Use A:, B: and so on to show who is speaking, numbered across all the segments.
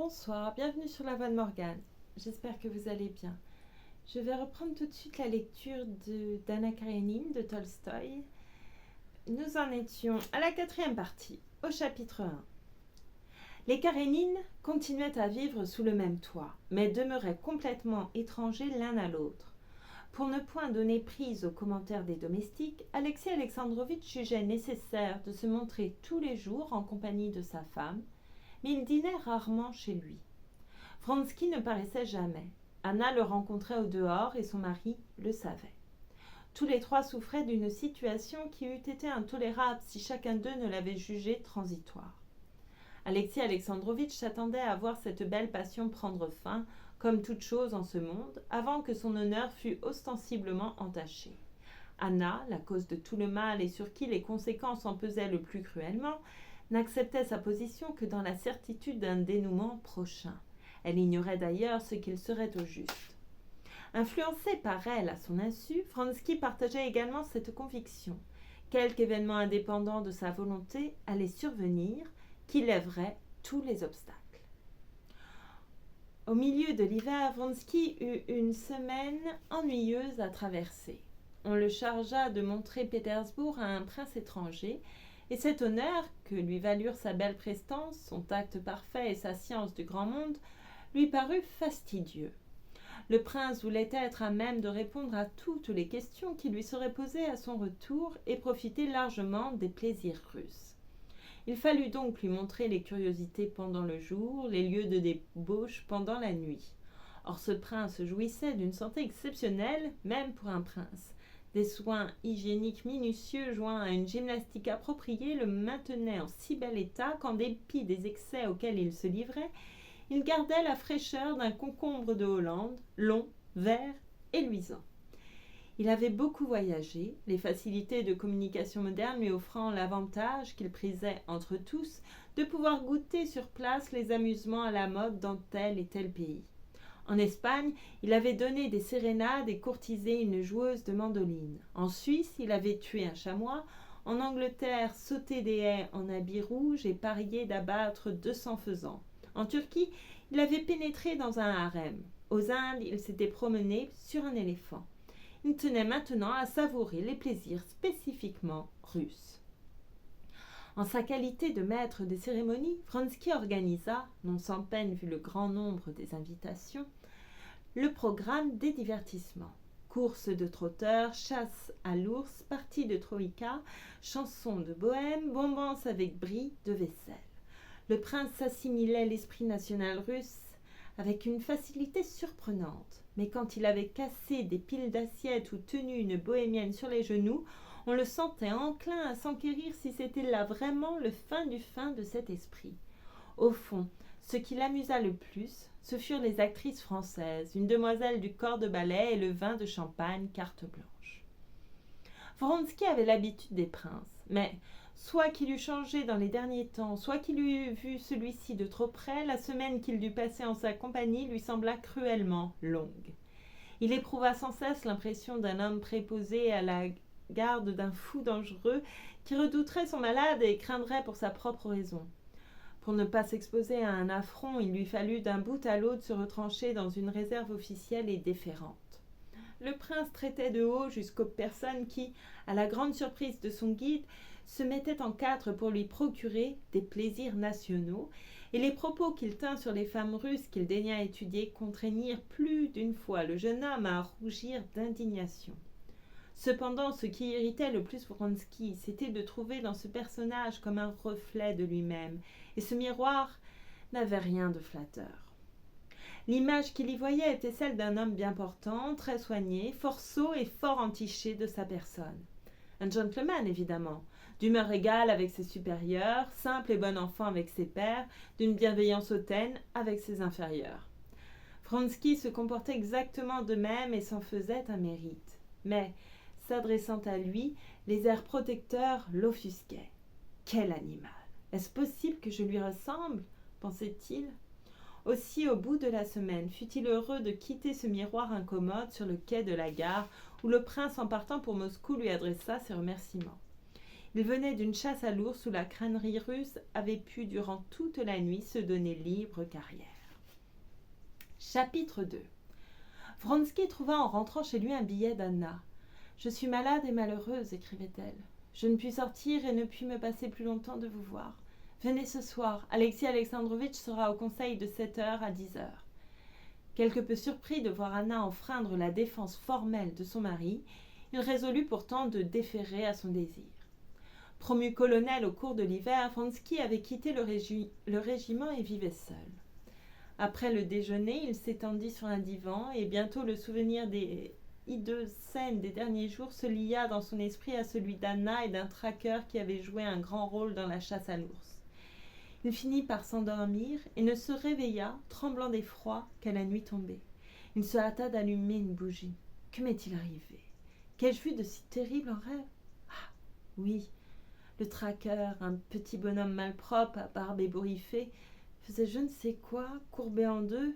A: Bonsoir, bienvenue sur la voie de Morgane. J'espère que vous allez bien. Je vais reprendre tout de suite la lecture d'Anna Karénine de Tolstoï. Nous en étions à la 4e partie, au chapitre 1. Les Karénines continuaient à vivre sous le même toit, mais demeuraient complètement étrangers l'un à l'autre. Pour ne point donner prise aux commentaires des domestiques, Alexis Alexandrovitch jugeait nécessaire de se montrer tous les jours en compagnie de sa femme, mais il dînait rarement chez lui. Vronsky ne paraissait jamais. Anna le rencontrait au dehors et son mari le savait. Tous les trois souffraient d'une situation qui eût été intolérable si chacun d'eux ne l'avait jugée transitoire. Alexis Alexandrovitch s'attendait à voir cette belle passion prendre fin, comme toute chose en ce monde, avant que son honneur fût ostensiblement entaché. Anna, la cause de tout le mal et sur qui les conséquences en pesaient le plus cruellement, n'acceptait sa position que dans la certitude d'un dénouement prochain. Elle ignorait d'ailleurs ce qu'il serait au juste. Influencé par elle à son insu, Vronsky partageait également cette conviction. Quelque événement indépendant de sa volonté allait survenir qui lèverait tous les obstacles. Au milieu de l'hiver, Vronsky eut une semaine ennuyeuse à traverser. On le chargea de montrer Pétersbourg à un prince étranger, et cet honneur, que lui valurent sa belle prestance, son tact parfait et sa science du grand monde, lui parut fastidieux. Le prince voulait être à même de répondre à toutes les questions qui lui seraient posées à son retour et profiter largement des plaisirs russes. Il fallut donc lui montrer les curiosités pendant le jour, les lieux de débauche pendant la nuit. Or ce prince jouissait d'une santé exceptionnelle, même pour un prince. Des soins hygiéniques minutieux joints à une gymnastique appropriée le maintenaient en si bel état qu'en dépit des excès auxquels il se livrait, il gardait la fraîcheur d'un concombre de Hollande, long, vert et luisant. Il avait beaucoup voyagé, les facilités de communication moderne lui offrant l'avantage qu'il prisait entre tous de pouvoir goûter sur place les amusements à la mode dans tel et tel pays. En Espagne, il avait donné des sérénades et courtisé une joueuse de mandoline. En Suisse, il avait tué un chamois. En Angleterre, sauté des haies en habit rouge et parié d'abattre 200 faisans. En Turquie, il avait pénétré dans un harem. Aux Indes, il s'était promené sur un éléphant. Il tenait maintenant à savourer les plaisirs spécifiquement russes. En sa qualité de maître des cérémonies, Vronsky organisa, non sans peine vu le grand nombre des invitations, le programme des divertissements. Courses de trotteurs, chasse à l'ours, parties de troïka, chansons de bohème, bombance avec bris de vaisselle. Le prince s'assimilait l'esprit national russe avec une facilité surprenante. Mais quand il avait cassé des piles d'assiettes ou tenu une bohémienne sur les genoux, on le sentait enclin à s'enquérir si c'était là vraiment le fin du fin de cet esprit. Au fond, ce qui l'amusa le plus, ce furent les actrices françaises, une demoiselle du corps de ballet et le vin de champagne carte blanche. Vronsky avait l'habitude des princes, mais soit qu'il eût changé dans les derniers temps, soit qu'il eût vu celui-ci de trop près, la semaine qu'il dut passer en sa compagnie lui sembla cruellement longue. Il éprouva sans cesse l'impression d'un homme préposé à la garde d'un fou dangereux qui redouterait son malade et craindrait pour sa propre raison. Pour ne pas s'exposer à un affront, il lui fallut d'un bout à l'autre se retrancher dans une réserve officielle et déférente. Le prince traitait de haut jusqu'aux personnes qui, à la grande surprise de son guide, se mettaient en quatre pour lui procurer des plaisirs nationaux, et les propos qu'il tint sur les femmes russes qu'il daigna étudier contraignirent plus d'une fois le jeune homme à rougir d'indignation. Cependant, ce qui irritait le plus Vronsky, c'était de trouver dans ce personnage comme un reflet de lui-même, et ce miroir n'avait rien de flatteur. L'image qu'il y voyait était celle d'un homme bien portant, très soigné, fort sot et fort entiché de sa personne. Un gentleman, évidemment, d'humeur égale avec ses supérieurs, simple et bon enfant avec ses pairs, d'une bienveillance hautaine avec ses inférieurs. Vronsky se comportait exactement de même et s'en faisait un mérite. Mais, s'adressant à lui, les airs protecteurs l'offusquaient. Quel animal! Est-ce possible que je lui ressemble? Pensait-il. Aussi, au bout de la semaine, fut-il heureux de quitter ce miroir incommode sur le quai de la gare où le prince, en partant pour Moscou, lui adressa ses remerciements. Il venait d'une chasse à l'ours où la crânerie russe avait pu, durant toute la nuit, se donner libre carrière. Chapitre 2. Vronsky trouva en rentrant chez lui un billet d'Anna. « Je suis malade et malheureuse, écrivait-elle. Je ne puis sortir et ne puis me passer plus longtemps de vous voir. Venez ce soir. Alexis Alexandrovitch sera au conseil de 7h à 10h. » Quelque peu surpris de voir Anna enfreindre la défense formelle de son mari, il résolut pourtant de déférer à son désir. Promu colonel au cours de l'hiver, Vronsky avait quitté le régiment et vivait seul. Après le déjeuner, il s'étendit sur un divan et bientôt le souvenir des hideuses scènes des derniers jours se lia dans son esprit à celui d'Anna et d'un traqueur qui avait joué un grand rôle dans la chasse à l'ours. Il finit par s'endormir et ne se réveilla, tremblant d'effroi, qu'à la nuit tombée. Il se hâta d'allumer une bougie. Que m'est-il arrivé? Qu'ai-je vu de si terrible en rêve? Ah, oui, le traqueur, un petit bonhomme malpropre à barbe ébouriffée, faisait je ne sais quoi, courbé en deux,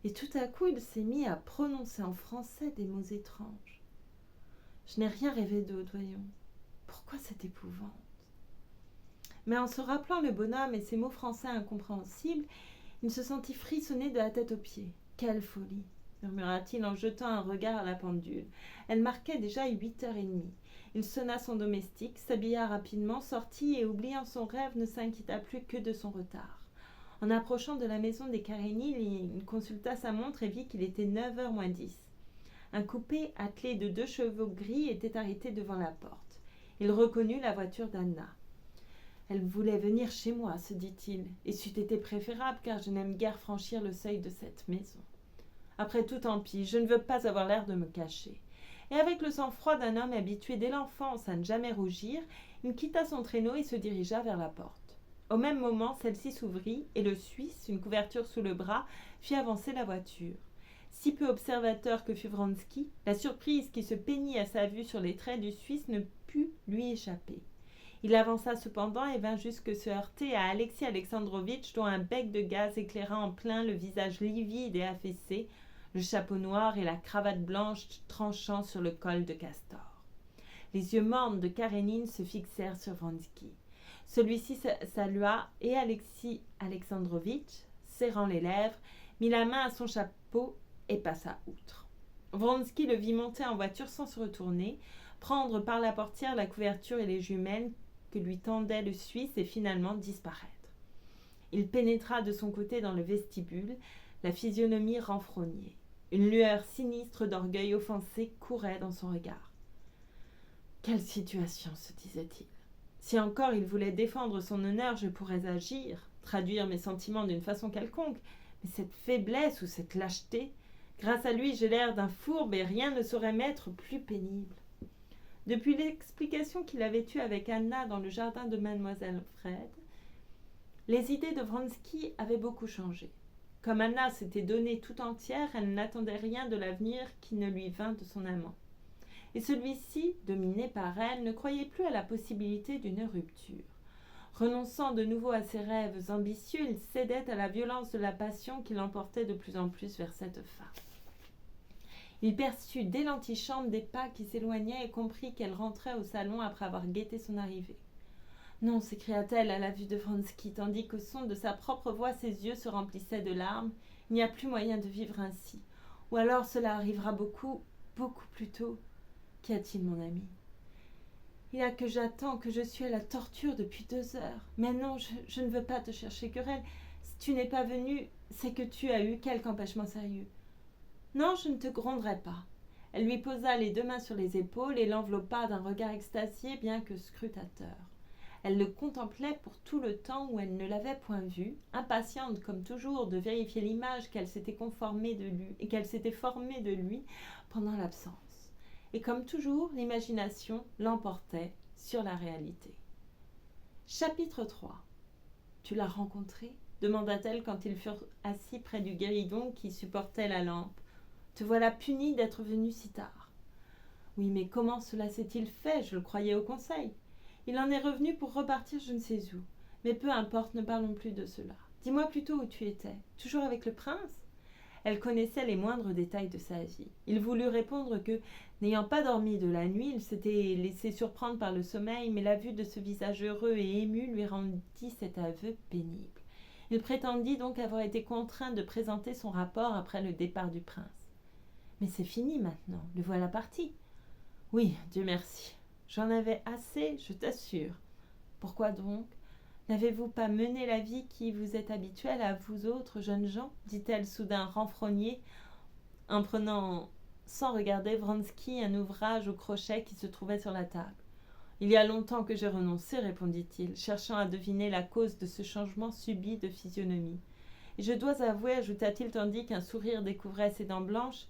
A: et tout à coup il s'est mis à prononcer en français des mots étranges. Je n'ai rien rêvé d'autre, voyons. Pourquoi cette épouvante? Mais en se rappelant le bonhomme et ses mots français incompréhensibles, il se sentit frissonner de la tête aux pieds. Quelle folie! Murmura-t-il en jetant un regard à la pendule. Elle marquait déjà 8h30. Il sonna son domestique, s'habilla rapidement, sortit et, oubliant son rêve, ne s'inquiéta plus que de son retard. En approchant de la maison des Karénine, il consulta sa montre et vit qu'il était 9h moins 10. Un coupé attelé de 2 chevaux gris était arrêté devant la porte. Il reconnut la voiture d'Anna. « Elle voulait venir chez moi, se dit-il, et c'eût été préférable car je n'aime guère franchir le seuil de cette maison. Après tout, tant pis, je ne veux pas avoir l'air de me cacher. » Et avec le sang-froid d'un homme habitué dès l'enfance à ne jamais rougir, il quitta son traîneau et se dirigea vers la porte. Au même moment, celle-ci s'ouvrit et le Suisse, une couverture sous le bras, fit avancer la voiture. Si peu observateur que fut Vronsky, la surprise qui se peignit à sa vue sur les traits du Suisse ne put lui échapper. Il avança cependant et vint jusque se heurter à Alexis Alexandrovitch, dont un bec de gaz éclaira en plein le visage livide et affaissé, le chapeau noir et la cravate blanche tranchant sur le col de castor. Les yeux mornes de Karénine se fixèrent sur Vronsky. Celui-ci salua et Alexis Alexandrovitch, serrant les lèvres, mit la main à son chapeau et passa outre. Vronsky le vit monter en voiture sans se retourner, prendre par la portière la couverture et les jumelles que lui tendait le Suisse et finalement disparaître. Il pénétra de son côté dans le vestibule, la physionomie renfrognée. Une lueur sinistre d'orgueil offensé courait dans son regard. Quelle situation, se disait-il. Si encore il voulait défendre son honneur, je pourrais agir, traduire mes sentiments d'une façon quelconque, mais cette faiblesse ou cette lâcheté, grâce à lui j'ai l'air d'un fourbe et rien ne saurait m'être plus pénible. Depuis l'explication qu'il avait eue avec Anna dans le jardin de Mademoiselle Fred, les idées de Vronsky avaient beaucoup changé. Comme Anna s'était donnée tout entière, elle n'attendait rien de l'avenir qui ne lui vînt de son amant. Et celui-ci, dominé par elle, ne croyait plus à la possibilité d'une rupture. Renonçant de nouveau à ses rêves ambitieux, il cédait à la violence de la passion qui l'emportait de plus en plus vers cette femme. Il perçut dès l'antichambre des pas qui s'éloignaient et comprit qu'elle rentrait au salon après avoir guetté son arrivée. « Non » s'écria-t-elle à la vue de Vronsky, tandis qu'au son de sa propre voix ses yeux se remplissaient de larmes. « Il n'y a plus moyen de vivre ainsi. Ou alors cela arrivera beaucoup, beaucoup plus tôt. Qu'y a-t-il, mon ami ? Il y a que j'attends, que je suis à la torture depuis 2 heures. Mais non, je ne veux pas te chercher querelle. Si tu n'es pas venu, c'est que tu as eu quelque empêchement sérieux. Non, je ne te gronderai pas. » Elle lui posa les 2 mains sur les épaules et l'enveloppa d'un regard extasié bien que scrutateur. Elle le contemplait pour tout le temps où elle ne l'avait point vu, impatiente comme toujours de vérifier l'image qu'elle s'était formée de lui pendant l'absence. Et comme toujours, l'imagination l'emportait sur la réalité. Chapitre 3. « Tu l'as rencontré ?» demanda-t-elle quand ils furent assis près du guéridon qui supportait la lampe. « Te voilà puni d'être venu si tard. »« Oui, mais comment cela s'est-il fait? Je le croyais au conseil. » Il en est revenu pour repartir je ne sais où. Mais peu importe, ne parlons plus de cela. Dis-moi plutôt où tu étais. Toujours avec le prince ? Elle connaissait les moindres détails de sa vie. Il voulut répondre que, n'ayant pas dormi de la nuit, il s'était laissé surprendre par le sommeil, mais la vue de ce visage heureux et ému lui rendit cet aveu pénible. Il prétendit donc avoir été contraint de présenter son rapport après le départ du prince. « Mais c'est fini maintenant, le voilà parti. »« Oui, Dieu merci. J'en avais assez, je t'assure. »« Pourquoi donc ? N'avez-vous pas mené la vie qui vous est habituelle à vous autres jeunes gens ?» dit-elle soudain renfrognée en prenant sans regarder Vronsky un ouvrage au crochet qui se trouvait sur la table. « Il y a longtemps que j'ai renoncé, répondit-il, cherchant à deviner la cause de ce changement subit de physionomie. Et je dois avouer, ajouta-t-il tandis qu'un sourire découvrait ses dents blanches,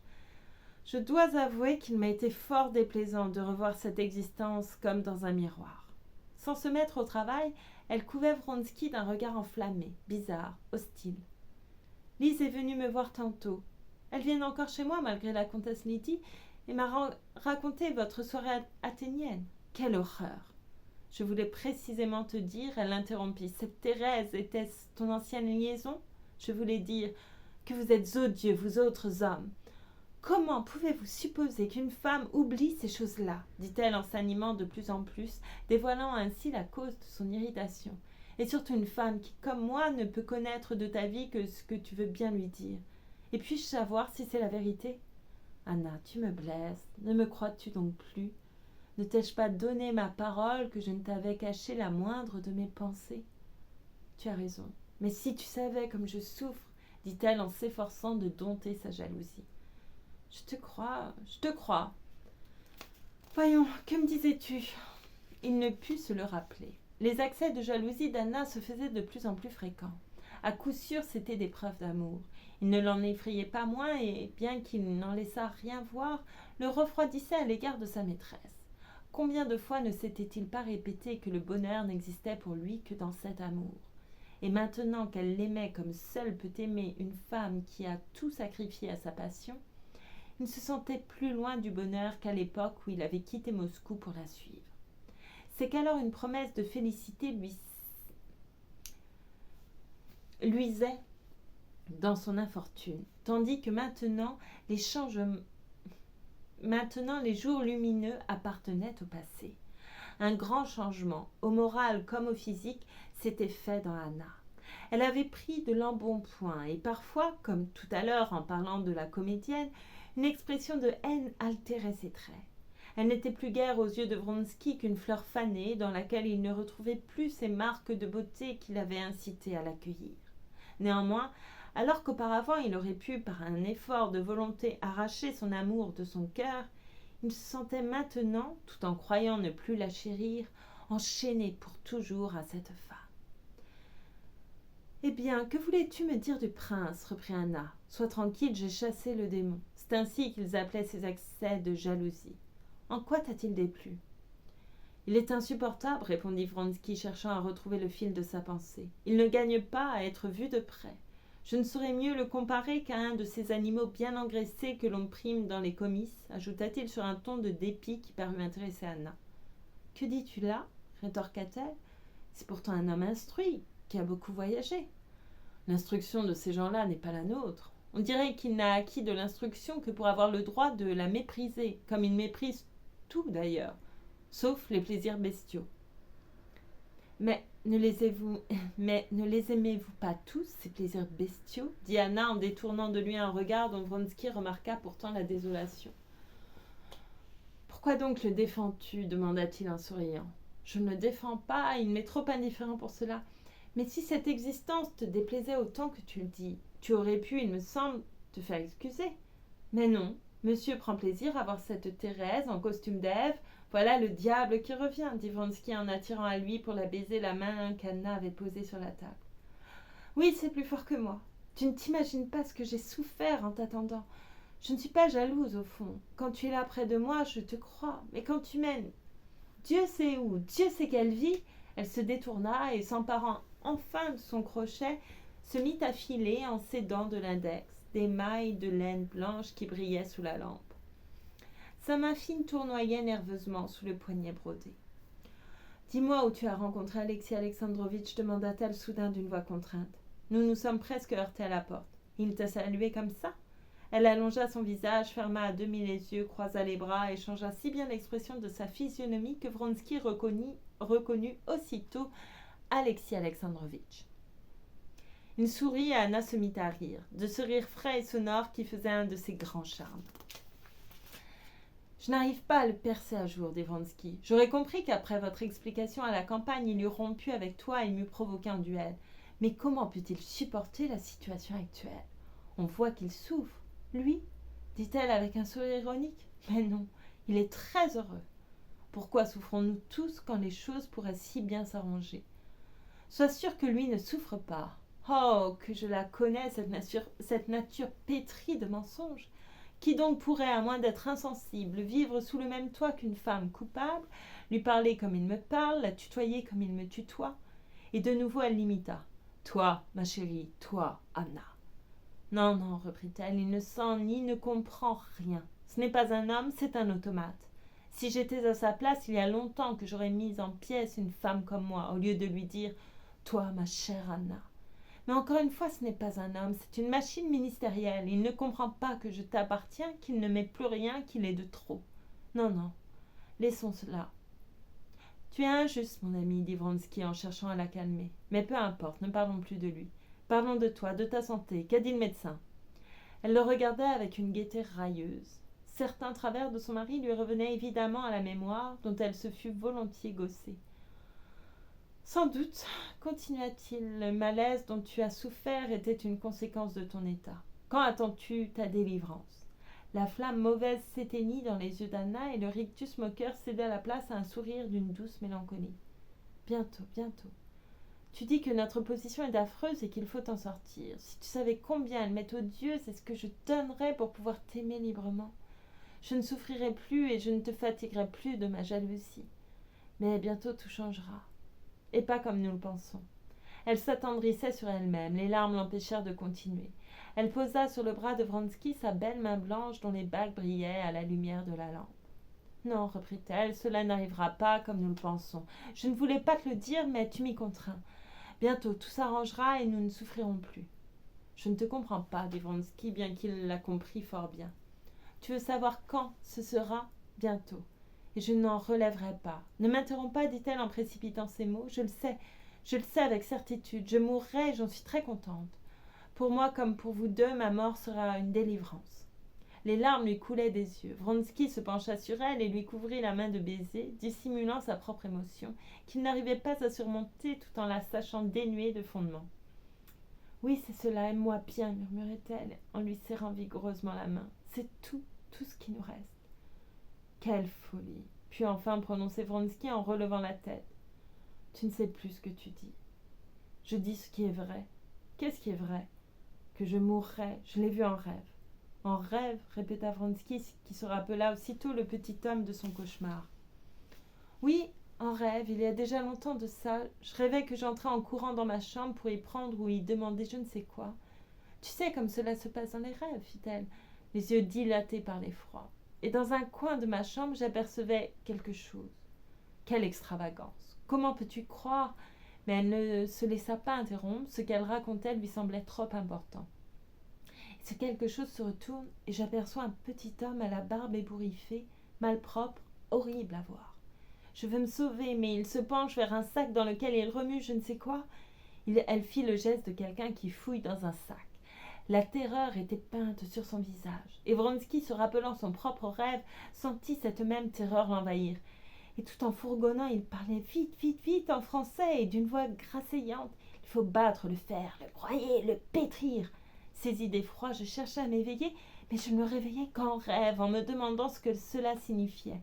A: je dois avouer qu'il m'a été fort déplaisant de revoir cette existence comme dans un miroir. Sans se mettre au travail, elle couvait Vronsky d'un regard enflammé, bizarre, hostile. Lise est venue me voir tantôt. Elle vient encore chez moi malgré la comtesse Lydie et m'a raconté votre soirée athénienne. Quelle horreur! Je voulais précisément te dire, elle l'interrompit. Cette Thérèse était-ce ton ancienne liaison? Je voulais dire que vous êtes odieux, vous autres hommes. Comment pouvez-vous supposer qu'une femme oublie ces choses-là, dit-elle en s'animant de plus en plus, dévoilant ainsi la cause de son irritation. Et surtout une femme qui, comme moi, ne peut connaître de ta vie que ce que tu veux bien lui dire. Et puis-je savoir si c'est la vérité? Anna, tu me blesses. Ne me crois-tu donc plus? Ne t'ai-je pas donné ma parole que je ne t'avais caché la moindre de mes pensées? Tu as raison. Mais si tu savais comme je souffre, dit-elle en s'efforçant de dompter sa jalousie. Je te crois. Voyons, que me disais-tu? Il ne put se le rappeler. Les accès de jalousie d'Anna se faisaient de plus en plus fréquents. À coup sûr, c'étaient des preuves d'amour. Il ne l'en effrayait pas moins et, bien qu'il n'en laissât rien voir, le refroidissait à l'égard de sa maîtresse. Combien de fois ne s'était-il pas répété que le bonheur n'existait pour lui que dans cet amour? Et maintenant qu'elle l'aimait comme seule peut aimer une femme qui a tout sacrifié à sa passion, il ne se sentait plus loin du bonheur qu'à l'époque où il avait quitté Moscou pour la suivre. C'est qu'alors une promesse de félicité luisait dans son infortune, tandis que maintenant les jours lumineux appartenaient au passé. Un grand changement, au moral comme au physique, s'était fait dans Anna. Elle avait pris de l'embonpoint et parfois, comme tout à l'heure en parlant de la comédienne, une expression de haine altérait ses traits. Elle n'était plus guère aux yeux de Vronsky qu'une fleur fanée dans laquelle il ne retrouvait plus ces marques de beauté qui l'avaient incité à l'accueillir. Néanmoins, alors qu'auparavant il aurait pu, par un effort de volonté, arracher son amour de son cœur, il se sentait maintenant, tout en croyant ne plus la chérir, enchaîné pour toujours à cette femme. « Eh bien, que voulais-tu me dire du prince ?» reprit Anna. « Sois tranquille, j'ai chassé le démon. C'est ainsi qu'ils appelaient ces accès de jalousie. En quoi t'a-t-il déplu ?»« Il est insupportable, répondit Vronsky, cherchant à retrouver le fil de sa pensée. Il ne gagne pas à être vu de près. Je ne saurais mieux le comparer qu'à un de ces animaux bien engraissés que l'on prime dans les comices, ajouta-t-il sur un ton de dépit qui parut intéresser Anna. Que dis-tu là? Rétorqua-t-elle. C'est pourtant un homme instruit, qui a beaucoup voyagé. L'instruction de ces gens-là n'est pas la nôtre. On dirait qu'il n'a acquis de l'instruction que pour avoir le droit de la mépriser, comme il méprise tout d'ailleurs, sauf les plaisirs bestiaux. Mais ne les aimez-vous pas tous, ces plaisirs bestiaux dit Anna en détournant de lui un regard dont Vronsky remarqua pourtant la désolation. Pourquoi donc le défends-tu demanda-t-il en souriant. Je ne le défends pas, il m'est trop indifférent pour cela. Mais si cette existence te déplaisait autant que tu le dis, tu aurais pu, il me semble, te faire excuser. Mais non, monsieur prend plaisir à voir cette Thérèse en costume d'Ève. Voilà le diable qui revient, dit Vronsky en attirant à lui pour la baiser la main qu'Anna avait posée sur la table. Oui, c'est plus fort que moi. Tu ne t'imagines pas ce que j'ai souffert en t'attendant. Je ne suis pas jalouse au fond. Quand tu es là près de moi, je te crois. Mais quand tu mènes Dieu sait où, Dieu sait quelle vie, elle se détourna et s'emparant enfin de son crochet, se mit à filer en s'aidant de l'index, des mailles de laine blanche qui brillaient sous la lampe. Sa main fine tournoyait nerveusement sous le poignet brodé. « Dis-moi où tu as rencontré Alexis Alexandrovitch, demanda-t-elle soudain d'une voix contrainte. Nous nous sommes presque heurtés à la porte. Il te saluait comme ça. Elle allongea son visage, ferma à demi les yeux, croisa les bras et changea si bien l'expression de sa physionomie que Vronsky reconnut aussitôt Alexis Alexandrovitch. Il sourit et Anna se mit à rire, de ce rire frais et sonore qui faisait un de ses grands charmes. « Je n'arrive pas à le percer à jour, dit Vronsky. J'aurais compris qu'après votre explication à la campagne, il eût rompu avec toi et m'eût provoqué un duel. Mais comment peut-il supporter la situation actuelle? On voit qu'il souffre. Lui, dit-elle avec un sourire ironique. Mais non, il est très heureux. Pourquoi souffrons-nous tous quand les choses pourraient si bien s'arranger? Sois sûr que lui ne souffre pas. Oh, que je la connais, cette nature pétrie de mensonges. Qui donc pourrait, à moins d'être insensible, vivre sous le même toit qu'une femme coupable, lui parler comme il me parle, la tutoyer comme il me tutoie? Et de nouveau elle l'imita. Toi, ma chérie, toi, Anna. Non, non, reprit-elle, il ne sent ni ne comprend rien. Ce n'est pas un homme, c'est un automate. Si j'étais à sa place, il y a longtemps que j'aurais mis en pièces une femme comme moi, au lieu de lui dire « Toi, ma chère Anna ». Mais encore une fois, ce n'est pas un homme, c'est une machine ministérielle. Il ne comprend pas que je t'appartiens, qu'il ne m'est plus rien, qu'il est de trop. Non, non, laissons cela. Tu es injuste, mon ami, dit Vronsky en cherchant à la calmer. Mais peu importe, ne parlons plus de lui. Parlons de toi, de ta santé. Qu'a dit le médecin? Elle le regardait avec une gaieté railleuse. Certains travers de son mari lui revenaient évidemment à la mémoire, dont elle se fût volontiers gaussée. Sans doute, continua-t-il, le malaise dont tu as souffert était une conséquence de ton état. Quand attends-tu ta délivrance? La flamme mauvaise s'éteignit dans les yeux d'Anna et le rictus moqueur céda la place à un sourire d'une douce mélancolie. Bientôt, bientôt. Tu dis que notre position est affreuse et qu'il faut en sortir. Si tu savais combien elle m'est odieuse et ce que je donnerais pour pouvoir t'aimer librement. Je ne souffrirai plus et je ne te fatiguerai plus de ma jalousie. Mais bientôt tout changera. Et pas comme nous le pensons. Elle s'attendrissait sur elle-même, les larmes l'empêchèrent de continuer. Elle posa sur le bras de Vronsky sa belle main blanche dont les bagues brillaient à la lumière de la lampe. Non, reprit-elle, cela n'arrivera pas comme nous le pensons. Je ne voulais pas te le dire, mais tu m'y contrains. Bientôt tout s'arrangera et nous ne souffrirons plus. Je ne te comprends pas, dit Vronsky, bien qu'il la comprit fort bien. Tu veux savoir quand ce sera? Bientôt. Et je n'en relèverai pas. Ne m'interromps pas, dit-elle en précipitant ses mots. Je le sais avec certitude. Je mourrai, j'en suis très contente. Pour moi comme pour vous deux, ma mort sera une délivrance. Les larmes lui coulaient des yeux. Vronsky se pencha sur elle et lui couvrit la main de baisers, dissimulant sa propre émotion, qu'il n'arrivait pas à surmonter tout en la sachant dénuée de fondement. Oui, c'est cela, aime-moi bien, murmurait-elle en lui serrant vigoureusement la main. C'est tout ce qui nous reste. Quelle folie! Puis enfin prononçait Vronsky en relevant la tête. Tu ne sais plus ce que tu dis. Je dis ce qui est vrai. Qu'est-ce qui est vrai? Que je mourrai, je l'ai vu en rêve. En rêve, répéta Vronsky, qui se rappela aussitôt le petit homme de son cauchemar. Oui, en rêve, il y a déjà longtemps de ça, je rêvais que j'entrais en courant dans ma chambre pour y prendre ou y demander je ne sais quoi. Tu sais comme cela se passe dans les rêves, fit-elle, les yeux dilatés par l'effroi. Et dans un coin de ma chambre, j'apercevais quelque chose. Quelle extravagance! Comment peux-tu croire? Mais elle ne se laissa pas interrompre, ce qu'elle racontait lui semblait trop important. Et ce quelque chose se retourne, et j'aperçois un petit homme à la barbe ébouriffée, malpropre, horrible à voir. Je veux me sauver, mais il se penche vers un sac dans lequel il remue je ne sais quoi. Elle fit le geste de quelqu'un qui fouille dans un sac. La terreur était peinte sur son visage, et Vronsky, se rappelant son propre rêve, sentit cette même terreur l'envahir. Et tout en fourgonnant, il parlait vite, vite, vite en français et d'une voix grasseillante. Il faut battre le fer, le broyer, le pétrir. Saisi d'effroi, je cherchais à m'éveiller, mais je ne me réveillais qu'en rêve, en me demandant ce que cela signifiait.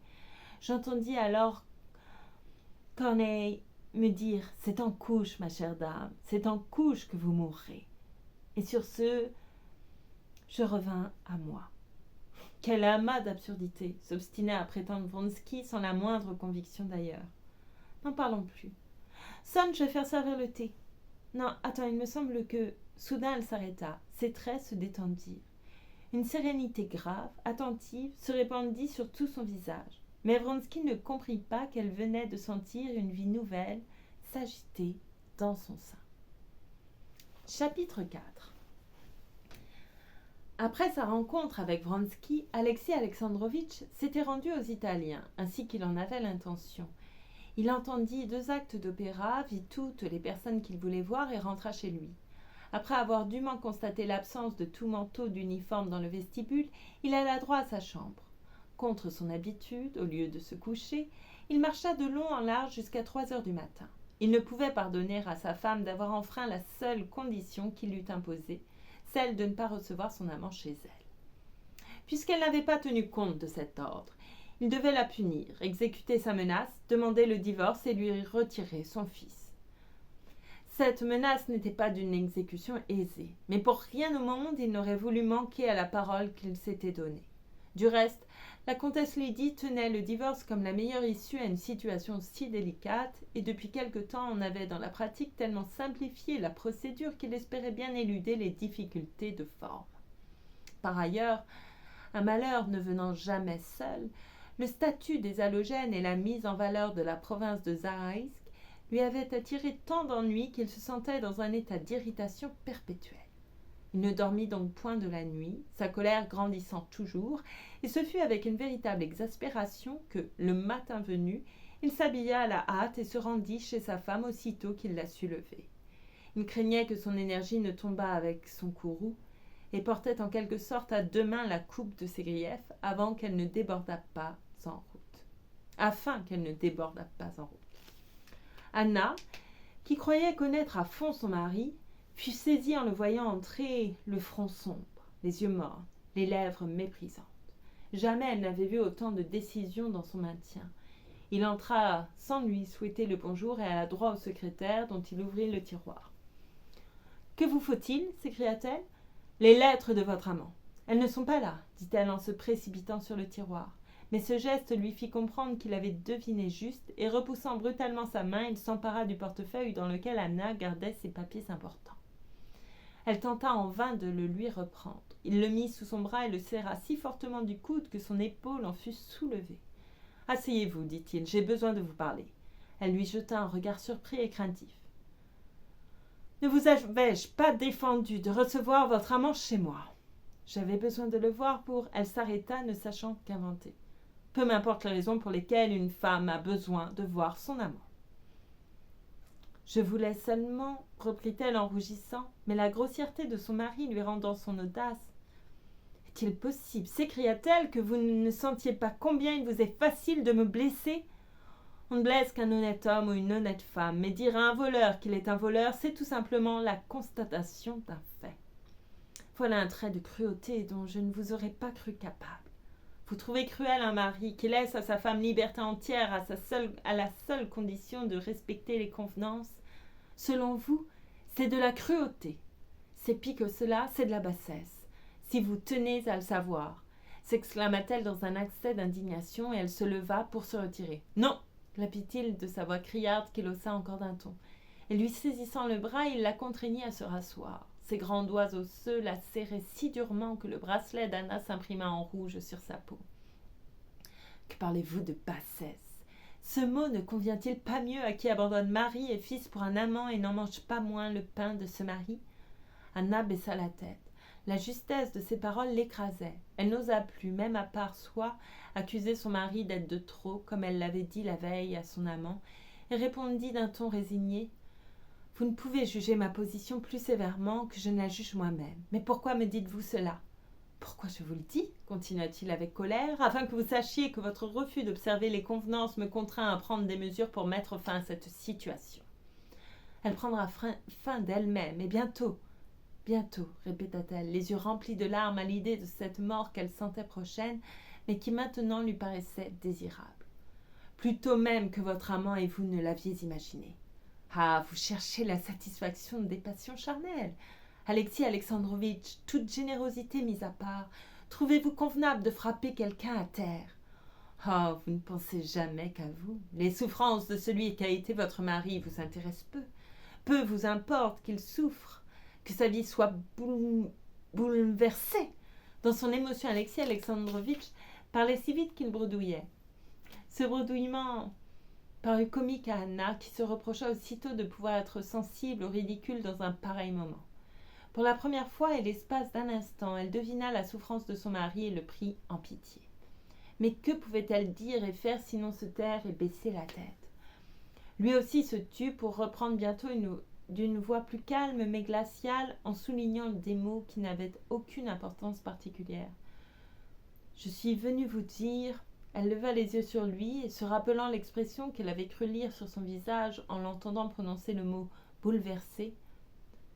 A: J'entendis alors Corneille me dire « C'est en couche, ma chère dame, c'est en couche que vous mourrez. » Et sur ce, je revins à moi. Quel amas d'absurdité, s'obstinait à prétendre Vronsky sans la moindre conviction d'ailleurs. N'en parlons plus. Sonne, je vais faire servir le thé. Non, attends, il me semble que... Soudain, elle s'arrêta. Ses traits se détendirent. Une sérénité grave, attentive, se répandit sur tout son visage. Mais Vronsky ne comprit pas qu'elle venait de sentir une vie nouvelle s'agiter dans son sein. Chapitre 4. Après sa rencontre avec Vronsky, Alexis Alexandrovitch s'était rendu aux Italiens, ainsi qu'il en avait l'intention. Il entendit 2 actes d'opéra, vit toutes les personnes qu'il voulait voir et rentra chez lui. Après avoir dûment constaté l'absence de tout manteau d'uniforme dans le vestibule, il alla droit à sa chambre. Contre son habitude, au lieu de se coucher, il marcha de long en large jusqu'à 3 heures du matin. Il ne pouvait pardonner à sa femme d'avoir enfreint la seule condition qu'il eût imposée, celle de ne pas recevoir son amant chez elle. Puisqu'elle n'avait pas tenu compte de cet ordre, il devait la punir, exécuter sa menace, demander le divorce et lui retirer son fils. Cette menace n'était pas d'une exécution aisée, mais pour rien au monde il n'aurait voulu manquer à la parole qu'il s'était donnée. Du reste, la comtesse Lydie tenait le divorce comme la meilleure issue à une situation si délicate, et depuis quelque temps on avait dans la pratique tellement simplifié la procédure qu'il espérait bien éluder les difficultés de forme. Par ailleurs, un malheur ne venant jamais seul, le statut des halogènes et la mise en valeur de la province de Zaraïsk lui avaient attiré tant d'ennuis qu'il se sentait dans un état d'irritation perpétuelle. Il ne dormit donc point de la nuit, sa colère grandissant toujours, et ce fut avec une véritable exaspération que, le matin venu, il s'habilla à la hâte et se rendit chez sa femme aussitôt qu'il la sut lever. Il craignait que son énergie ne tombât avec son courroux, et portait en quelque sorte à 2 mains la coupe de ses griefs avant qu'elle ne débordât pas en route. Afin qu'elle ne débordât pas en route. Anna, qui croyait connaître à fond son mari, fut saisie en le voyant entrer, le front sombre, les yeux morts, les lèvres méprisantes. Jamais elle n'avait vu autant de décision dans son maintien. Il entra sans lui souhaiter le bonjour et alla droit au secrétaire dont il ouvrit le tiroir. « Que vous faut-il » s'écria-t-elle. « Les lettres de votre amant. Elles ne sont pas là, dit-elle en se précipitant sur le tiroir. Mais ce geste lui fit comprendre qu'il avait deviné juste, et repoussant brutalement sa main, il s'empara du portefeuille dans lequel Anna gardait ses papiers importants. Elle tenta en vain de le lui reprendre. Il le mit sous son bras et le serra si fortement du coude que son épaule en fut soulevée. « Asseyez-vous, dit-il, j'ai besoin de vous parler. » Elle lui jeta un regard surpris et craintif. « Ne vous avais-je pas défendu de recevoir votre amant chez moi ?»« J'avais besoin de le voir pour... » Elle s'arrêta, ne sachant qu'inventer. « Peu m'importe les raisons pour lesquelles une femme a besoin de voir son amant. »« Je voulais seulement, reprit-elle en rougissant, mais la grossièreté de son mari lui rendant son audace. « Est-il possible, s'écria-t-elle, que vous ne sentiez pas combien il vous est facile de me blesser ? On ne blesse qu'un honnête homme ou une honnête femme, mais dire à un voleur qu'il est un voleur, c'est tout simplement la constatation d'un fait. Voilà un trait de cruauté dont je ne vous aurais pas cru capable. Vous trouvez cruel un mari qui laisse à sa femme liberté entière à la seule condition de respecter les convenances. Selon vous, c'est de la cruauté. C'est pis que cela, c'est de la bassesse. Si vous tenez à le savoir, s'exclama-t-elle dans un accès d'indignation, et elle se leva pour se retirer. Non, glapit-il de sa voix criarde qu'il haussa encore d'un ton. Et lui saisissant le bras, il la contraignit à se rasseoir. Ses grands doigts osseux la serraient si durement que le bracelet d'Anna s'imprima en rouge sur sa peau. « Que parlez-vous de bassesse ? Ce mot ne convient-il pas mieux à qui abandonne mari et fils pour un amant et n'en mange pas moins le pain de ce mari ?» Anna baissa la tête. La justesse de ses paroles l'écrasait. Elle n'osa plus, même à part soi, accuser son mari d'être de trop, comme elle l'avait dit la veille à son amant, et répondit d'un ton résigné. « Vous ne pouvez juger ma position plus sévèrement que je ne la juge moi-même. Mais pourquoi me dites-vous cela ? » ?»« Pourquoi je vous le dis, continua-t-il avec colère, afin que vous sachiez que votre refus d'observer les convenances me contraint à prendre des mesures pour mettre fin à cette situation. Elle prendra fin d'elle-même, et bientôt, bientôt, répéta-t-elle, les yeux remplis de larmes à l'idée de cette mort qu'elle sentait prochaine, mais qui maintenant lui paraissait désirable. Plutôt même que votre amant et vous ne l'aviez imaginé. Ah, vous cherchez la satisfaction des passions charnelles. Alexis Alexandrovitch, toute générosité mise à part, trouvez-vous convenable de frapper quelqu'un à terre ? Oh, vous ne pensez jamais qu'à vous. Les souffrances de celui qui a été votre mari vous intéressent peu. Peu vous importe qu'il souffre, que sa vie soit bouleversée. Dans son émotion, Alexis Alexandrovitch parlait si vite qu'il bredouillait. Ce bredouillement parut comique à Anna, qui se reprocha aussitôt de pouvoir être sensible au ridicule dans un pareil moment. Pour la première fois et l'espace d'un instant, elle devina la souffrance de son mari et le prit en pitié. Mais que pouvait-elle dire et faire sinon se taire et baisser la tête? Lui aussi se tut pour reprendre bientôt d'une voix plus calme mais glaciale en soulignant des mots qui n'avaient aucune importance particulière. « Je suis venue vous dire… » Elle leva les yeux sur lui et se rappelant l'expression qu'elle avait cru lire sur son visage en l'entendant prononcer le mot « bouleversé ».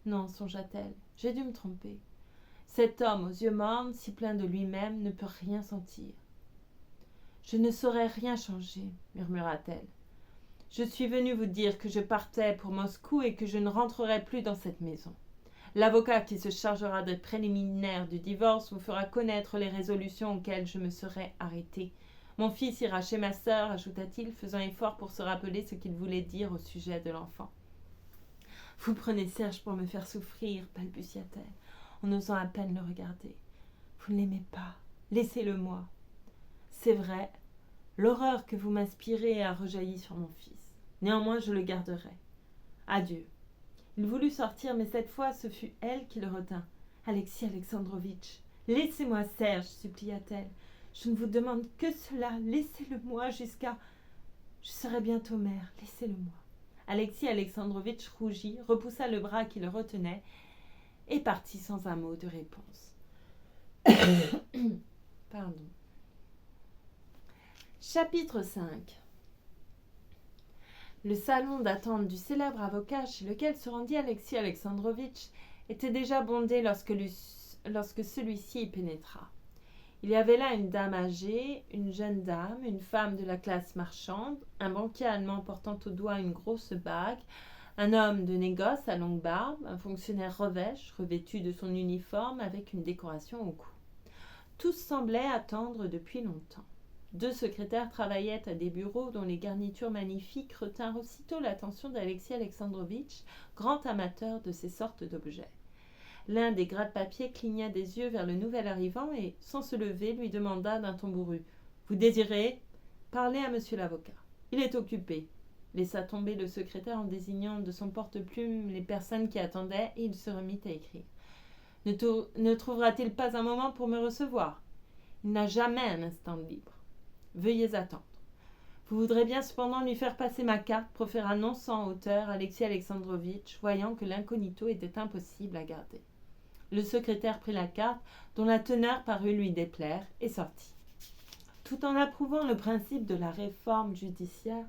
A: « Non, songea-t-elle, j'ai dû me tromper. Cet homme aux yeux mornes, si plein de lui-même, ne peut rien sentir. »« Je ne saurais rien changer, » murmura-t-elle. « Je suis venue vous dire que je partais pour Moscou et que je ne rentrerai plus dans cette maison. L'avocat qui se chargera des préliminaires du divorce vous fera connaître les résolutions auxquelles je me serai arrêtée. Mon fils ira chez ma sœur, ajouta-t-il, faisant effort pour se rappeler ce qu'il voulait dire au sujet de l'enfant. « Vous prenez Serge pour me faire souffrir, balbutia-t-elle, en osant à peine le regarder. Vous ne l'aimez pas, laissez-le-moi. C'est vrai, l'horreur que vous m'inspirez a rejailli sur mon fils. Néanmoins, je le garderai. Adieu. » Il voulut sortir, mais cette fois, ce fut elle qui le retint. « Alexis Alexandrovitch, laissez-moi Serge, supplia-t-elle. Je ne vous demande que cela, laissez-le-moi jusqu'à… Je serai bientôt mère, laissez-le-moi. » Alexis Alexandrovitch rougit, repoussa le bras qui le retenait et partit sans un mot de réponse. Pardon. Chapitre 5. Le salon d'attente du célèbre avocat chez lequel se rendit Alexis Alexandrovitch était déjà bondé lorsque celui-ci y pénétra. Il y avait là une dame âgée, une jeune dame, une femme de la classe marchande, un banquier allemand portant au doigt une grosse bague, un homme de négoce à longue barbe, un fonctionnaire revêche, revêtu de son uniforme avec une décoration au cou. Tous semblaient attendre depuis longtemps. 2 secrétaires travaillaient à des bureaux dont les garnitures magnifiques retinrent aussitôt l'attention d'Alexis Alexandrovitch, grand amateur de ces sortes d'objets. L'un des gratte-papier cligna des yeux vers le nouvel arrivant et, sans se lever, lui demanda d'un ton bourru. « Vous désirez ?»« Parler à monsieur l'avocat. »« Il est occupé. » Laissa tomber le secrétaire en désignant de son porte-plume les personnes qui attendaient et il se remit à écrire. « Ne trouvera-t-il pas un moment pour me recevoir ? Il n'a jamais un instant de libre. Veuillez attendre. Vous voudrez bien cependant lui faire passer ma carte, proféra non sans hauteur Alexis Alexandrovitch, voyant que l'incognito était impossible à garder. Le secrétaire prit la carte, dont la teneur parut lui déplaire, et sortit. Tout en approuvant le principe de la réforme judiciaire,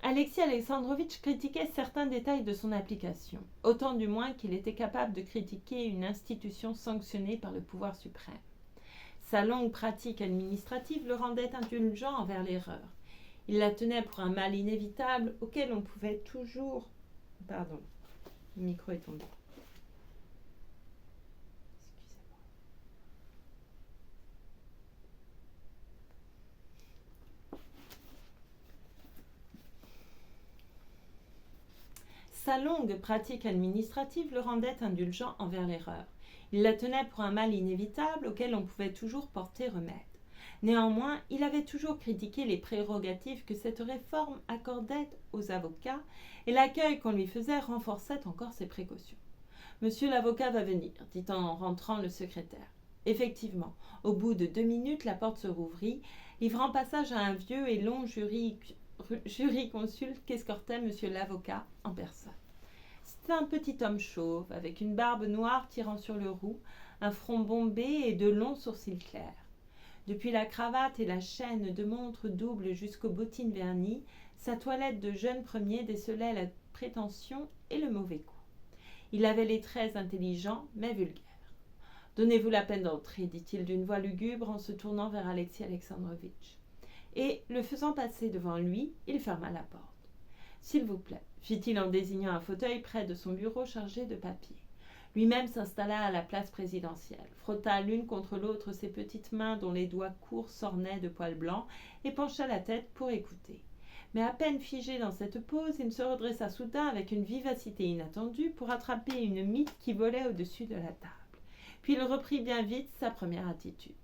A: Alexis Alexandrovitch critiquait certains détails de son application, autant du moins qu'il était capable de critiquer une institution sanctionnée par le pouvoir suprême. Sa longue pratique administrative le rendait indulgent envers l'erreur. Il la tenait pour un mal inévitable auquel on pouvait toujours… Pardon, le micro est tombé. Excusez-moi. Sa longue pratique administrative le rendait indulgent envers l'erreur. Il la tenait pour un mal inévitable auquel on pouvait toujours porter remède. Néanmoins, il avait toujours critiqué les prérogatives que cette réforme accordait aux avocats et l'accueil qu'on lui faisait renforçait encore ses précautions. « Monsieur l'avocat va venir », dit en rentrant le secrétaire. Effectivement, au bout de 2 minutes, la porte se rouvrit, livrant passage à un vieux et long jurisconsulte qu'escortait monsieur l'avocat en personne. C'était un petit homme chauve, avec une barbe noire tirant sur le roux, un front bombé et de longs sourcils clairs. Depuis la cravate et la chaîne de montre double jusqu'aux bottines vernies, sa toilette de jeune premier décelait la prétention et le mauvais goût. Il avait les traits intelligents, mais vulgaires. « Donnez-vous la peine d'entrer, dit-il d'une voix lugubre en se tournant vers Alexis Alexandrovitch. Et, le faisant passer devant lui, il ferma la porte. « S'il vous plaît, fit-il en désignant un fauteuil près de son bureau chargé de papiers. Lui-même s'installa à la place présidentielle, frotta l'une contre l'autre ses petites mains dont les doigts courts s'ornaient de poils blancs et pencha la tête pour écouter. Mais à peine figé dans cette pose, il se redressa soudain avec une vivacité inattendue pour attraper une mitre qui volait au-dessus de la table. Puis il reprit bien vite sa première attitude.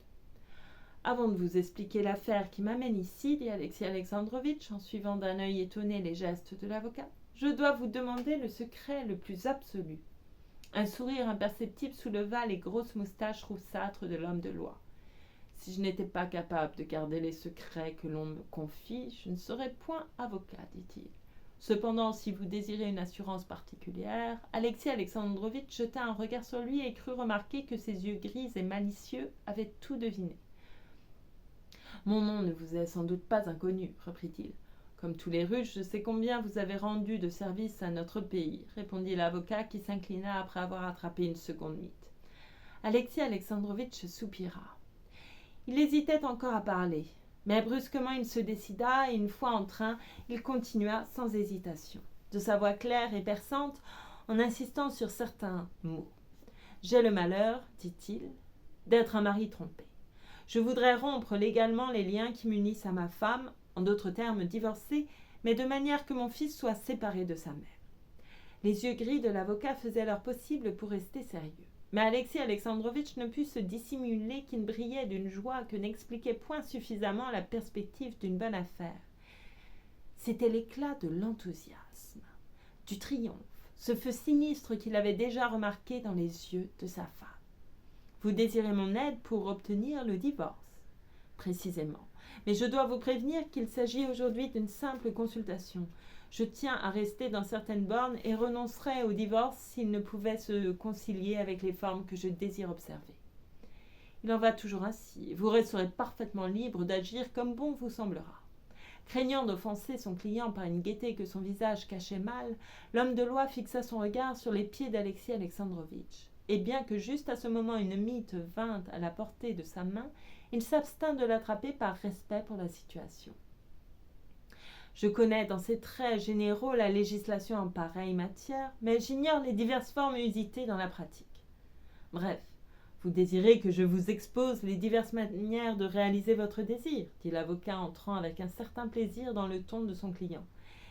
A: Avant de vous expliquer l'affaire qui m'amène ici, dit Alexis Alexandrovitch en suivant d'un œil étonné les gestes de l'avocat, je dois vous demander le secret le plus absolu. Un sourire imperceptible souleva les grosses moustaches roussâtres de l'homme de loi. Si je n'étais pas capable de garder les secrets que l'on me confie, je ne serais point avocat, dit-il. Cependant, si vous désirez une assurance particulière, Alexis Alexandrovitch jeta un regard sur lui et crut remarquer que ses yeux gris et malicieux avaient tout deviné. Mon nom ne vous est sans doute pas inconnu, reprit-il. Comme tous les Russes, je sais combien vous avez rendu de service à notre pays, répondit l'avocat qui s'inclina après avoir attrapé une seconde mythe. Alexis Alexandrovitch soupira. Il hésitait encore à parler, mais brusquement il se décida et une fois en train, il continua sans hésitation, de sa voix claire et perçante, en insistant sur certains mots. « J'ai le malheur, dit-il, d'être un mari trompé. Je voudrais rompre légalement les liens qui m'unissent à ma femme, en d'autres termes divorcer, mais de manière que mon fils soit séparé de sa mère. » Les yeux gris de l'avocat faisaient leur possible pour rester sérieux. Mais Alexis Alexandrovitch ne put se dissimuler qu'il brillait d'une joie que n'expliquait point suffisamment la perspective d'une bonne affaire. C'était l'éclat de l'enthousiasme, du triomphe, ce feu sinistre qu'il avait déjà remarqué dans les yeux de sa femme. « Vous désirez mon aide pour obtenir le divorce ?»« Précisément. Mais je dois vous prévenir qu'il s'agit aujourd'hui d'une simple consultation. Je tiens à rester dans certaines bornes et renoncerai au divorce s'il ne pouvait se concilier avec les formes que je désire observer. Il en va toujours ainsi. Vous resterez parfaitement libre d'agir comme bon vous semblera. » Craignant d'offenser son client par une gaieté que son visage cachait mal, l'homme de loi fixa son regard sur les pieds d'Alexis Alexandrovitch. Et bien que juste à ce moment une mythe vint à la portée de sa main, il s'abstint de l'attraper par respect pour la situation. Je connais dans ses traits généraux la législation en pareille matière, mais j'ignore les diverses formes usitées dans la pratique. Bref, vous désirez que je vous expose les diverses manières de réaliser votre désir, dit l'avocat entrant avec un certain plaisir dans le ton de son client.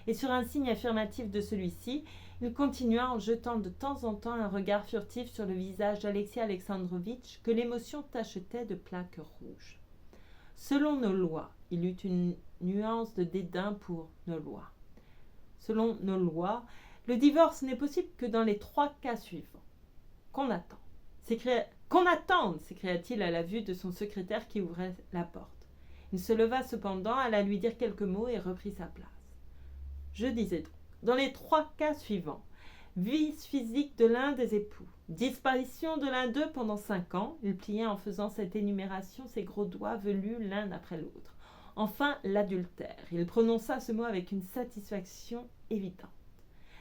A: Et sur un signe affirmatif de celui-ci, il continua en jetant de temps en temps un regard furtif sur le visage d'Alexis Alexandrovitch que l'émotion tachetait de plaques rouges. Selon nos lois, il eut une nuance de dédain pour nos lois. Selon nos lois, le divorce n'est possible que dans les 3 cas suivants. Qu'on attend. Qu'on attende, s'écria-t-il à la vue de son secrétaire qui ouvrait la porte. Il se leva cependant, alla lui dire quelques mots et reprit sa place. Je disais donc, dans les 3 cas suivants, vice physique de l'un des époux, disparition de l'un d'eux pendant 5 ans, il pliait en faisant cette énumération ses gros doigts velus l'un après l'autre. Enfin, l'adultère. Il prononça ce mot avec une satisfaction évidente.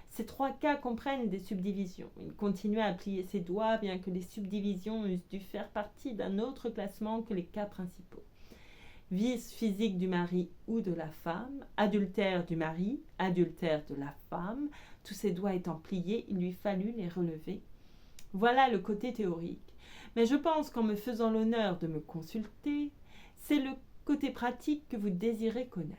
A: Ces 3 cas comprennent des subdivisions. Il continua à plier ses doigts, bien que les subdivisions eussent dû faire partie d'un autre classement que les cas principaux. Vice physique du mari ou de la femme, adultère du mari, adultère de la femme, tous ses doigts étant pliés, il lui fallut les relever. Voilà le côté théorique. Mais je pense qu'en me faisant l'honneur de me consulter, c'est le côté pratique que vous désirez connaître.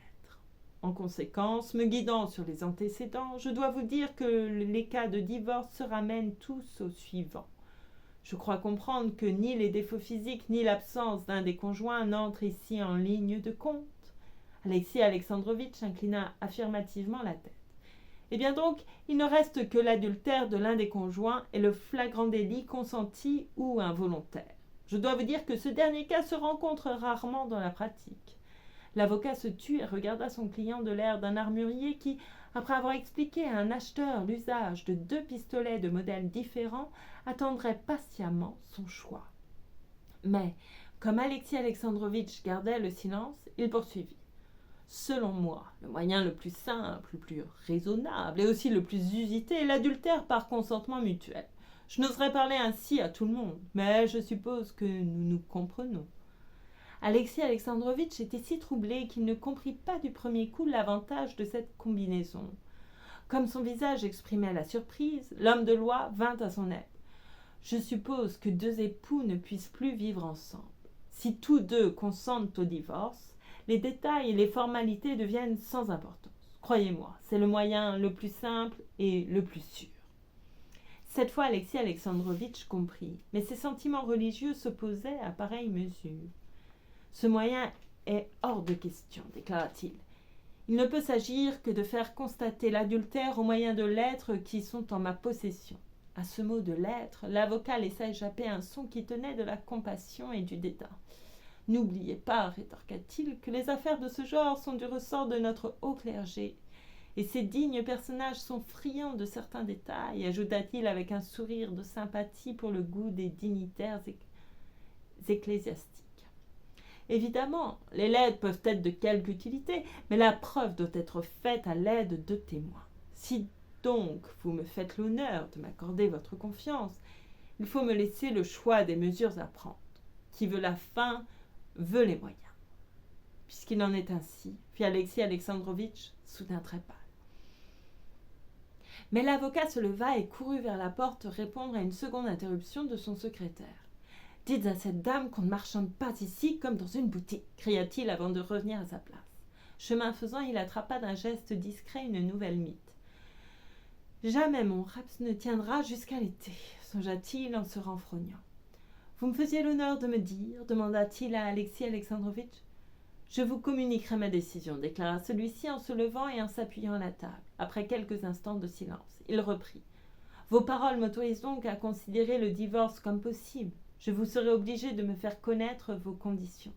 A: En conséquence, me guidant sur les antécédents, je dois vous dire que les cas de divorce se ramènent tous au suivant. Je crois comprendre que ni les défauts physiques ni l'absence d'un des conjoints n'entrent ici en ligne de compte. Alexis Alexandrovitch inclina affirmativement la tête. Eh bien donc, il ne reste que l'adultère de l'un des conjoints et le flagrant délit consenti ou involontaire. Je dois vous dire que ce dernier cas se rencontre rarement dans la pratique. L'avocat se tut et regarda son client de l'air d'un armurier qui, après avoir expliqué à un acheteur l'usage de 2 pistolets de modèles différents, attendrait patiemment son choix. Mais, comme Alexis Alexandrovitch gardait le silence, il poursuivit. Selon moi, le moyen le plus simple, le plus raisonnable et aussi le plus usité est l'adultère par consentement mutuel. Je n'oserais parler ainsi à tout le monde, mais je suppose que nous nous comprenons. Alexis Alexandrovitch était si troublé qu'il ne comprit pas du premier coup l'avantage de cette combinaison. Comme son visage exprimait la surprise, l'homme de loi vint à son aide. « Je suppose que 2 époux ne puissent plus vivre ensemble. Si tous 2 consentent au divorce, les détails et les formalités deviennent sans importance. Croyez-moi, c'est le moyen le plus simple et le plus sûr. » Cette fois, Alexis Alexandrovitch comprit, mais ses sentiments religieux s'opposaient à pareille mesure. Ce moyen est hors de question, déclara-t-il. Il ne peut s'agir que de faire constater l'adultère au moyen de lettres qui sont en ma possession. À ce mot de lettres, l'avocat laissa échapper un son qui tenait de la compassion et du dédain. N'oubliez pas, rétorqua-t-il, que les affaires de ce genre sont du ressort de notre haut clergé, et ces dignes personnages sont friands de certains détails, ajouta-t-il avec un sourire de sympathie pour le goût des dignitaires ecclésiastiques. Évidemment, les lettres peuvent être de quelque utilité, mais la preuve doit être faite à l'aide de témoins. Si donc vous me faites l'honneur de m'accorder votre confiance, il faut me laisser le choix des mesures à prendre. Qui veut la fin veut les moyens. Puisqu'il en est ainsi, fit Alexis Alexandrovitch, soudain très pâle. Mais l'avocat se leva et courut vers la porte répondre à une seconde interruption de son secrétaire. « Dites à cette dame qu'on ne marchande pas ici comme dans une boutique » cria-t-il avant de revenir à sa place. Chemin faisant, il attrapa d'un geste discret une nouvelle mythe. « Jamais mon raps ne tiendra jusqu'à l'été » songea-t-il en se renfrognant. « Vous me faisiez l'honneur de me dire » demanda-t-il à Alexis Alexandrovitch. « Je vous communiquerai ma décision » déclara celui-ci en se levant et en s'appuyant à la table. Après quelques instants de silence, il reprit. « Vos paroles m'autorisent donc à considérer le divorce comme possible. Je vous serai obligé de me faire connaître vos conditions. »«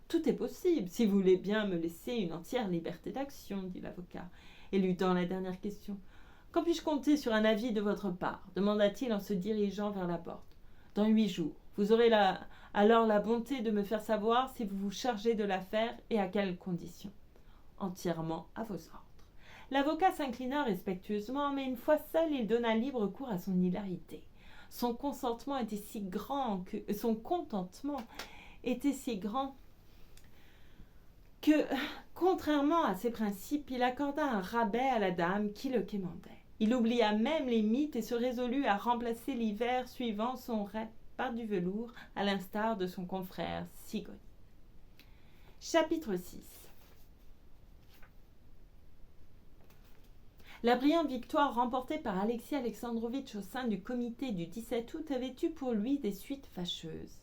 A: Tout est possible, si vous voulez bien me laisser une entière liberté d'action, » dit l'avocat, éludant la dernière question. « Quand puis-je compter sur un avis de votre part » demanda-t-il en se dirigeant vers la porte. « Dans 8 jours. Vous aurez alors la bonté de me faire savoir si vous vous chargez de l'affaire et à quelles conditions. » « Entièrement à vos ordres. » L'avocat s'inclina respectueusement, mais une fois seul, il donna libre cours à son hilarité. Son contentement était si grand que, contrairement à ses principes, il accorda un rabais à la dame qui le quémandait. Il oublia même les mythes et se résolut à remplacer l'hiver suivant son rêve par du velours, à l'instar de son confrère Sigoni. Chapitre 6. La brillante victoire remportée par Alexis Alexandrovitch au sein du comité du 17 août avait eu pour lui des suites fâcheuses.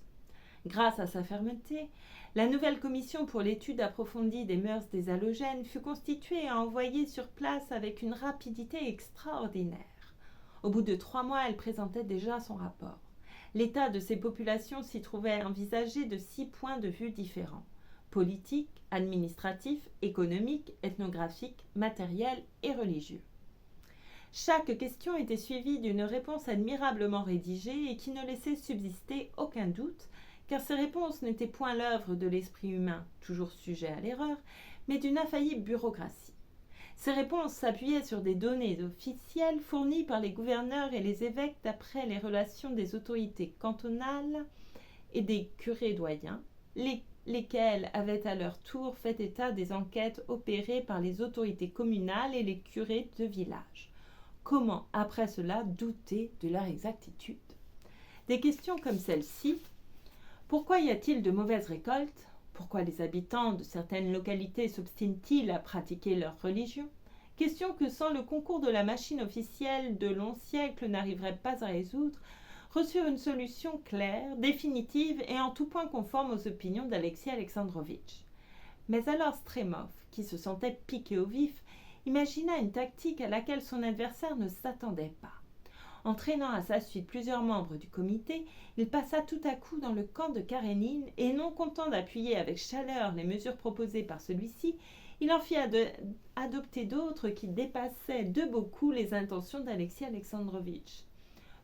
A: Grâce à sa fermeté, la nouvelle commission pour l'étude approfondie des mœurs des halogènes fut constituée et envoyée sur place avec une rapidité extraordinaire. Au bout de 3 mois, elle présentait déjà son rapport. L'état de ces populations s'y trouvait envisagé de 6 points de vue différents: politique, administratif, économique, ethnographique, matériel et religieux. Chaque question était suivie d'une réponse admirablement rédigée et qui ne laissait subsister aucun doute, car ces réponses n'étaient point l'œuvre de l'esprit humain, toujours sujet à l'erreur, mais d'une infaillible bureaucratie. Ces réponses s'appuyaient sur des données officielles fournies par les gouverneurs et les évêques d'après les relations des autorités cantonales et des curés doyens, lesquels avaient à leur tour fait état des enquêtes opérées par les autorités communales et les curés de village. Comment, après cela, douter de leur exactitude? Des questions comme celle-ci: pourquoi y a-t-il de mauvaises récoltes? Pourquoi les habitants de certaines localités s'obstinent-ils à pratiquer leur religion? Questions que, sans le concours de la machine officielle de longs siècles, n'arriveraient pas à résoudre, reçurent une solution claire, définitive et en tout point conforme aux opinions d'Alexis Alexandrovitch. Mais alors Stremov, qui se sentait piqué au vif, imagina une tactique à laquelle son adversaire ne s'attendait pas. Entraînant à sa suite plusieurs membres du comité, il passa tout à coup dans le camp de Karénine et, non content d'appuyer avec chaleur les mesures proposées par celui-ci, il en fit adopter d'autres qui dépassaient de beaucoup les intentions d'Alexis Alexandrovitch.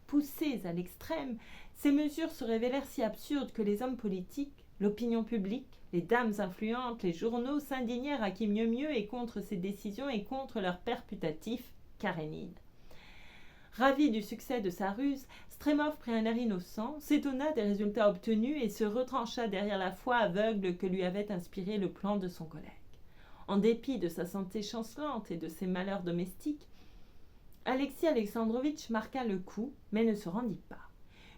A: Poussées à l'extrême, ces mesures se révélèrent si absurdes que les hommes politiques, l'opinion publique, les dames influentes, les journaux s'indignèrent à qui mieux et contre ces décisions et contre leur père putatif, Karénine. Ravi du succès de sa ruse, Stremov prit un air innocent, s'étonna des résultats obtenus et se retrancha derrière la foi aveugle que lui avait inspiré le plan de son collègue. En dépit de sa santé chancelante et de ses malheurs domestiques, Alexis Alexandrovitch marqua le coup, mais ne se rendit pas.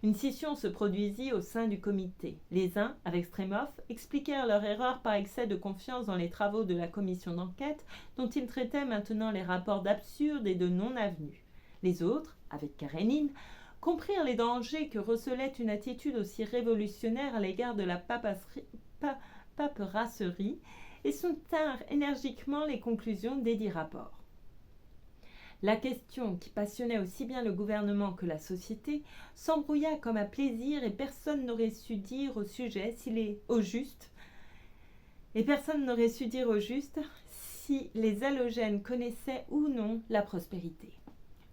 A: Une scission se produisit au sein du comité. Les uns, avec Stremov, expliquèrent leur erreur par excès de confiance dans les travaux de la commission d'enquête, dont ils traitaient maintenant les rapports d'absurdes et de non-avenus. Les autres, avec Karénine, comprirent les dangers que recelait une attitude aussi révolutionnaire à l'égard de la paperasserie et soutinrent énergiquement les conclusions desdits rapports. La question, qui passionnait aussi bien le gouvernement que la société, s'embrouilla comme à plaisir et personne n'aurait su dire au sujet si les halogènes connaissaient ou non la prospérité.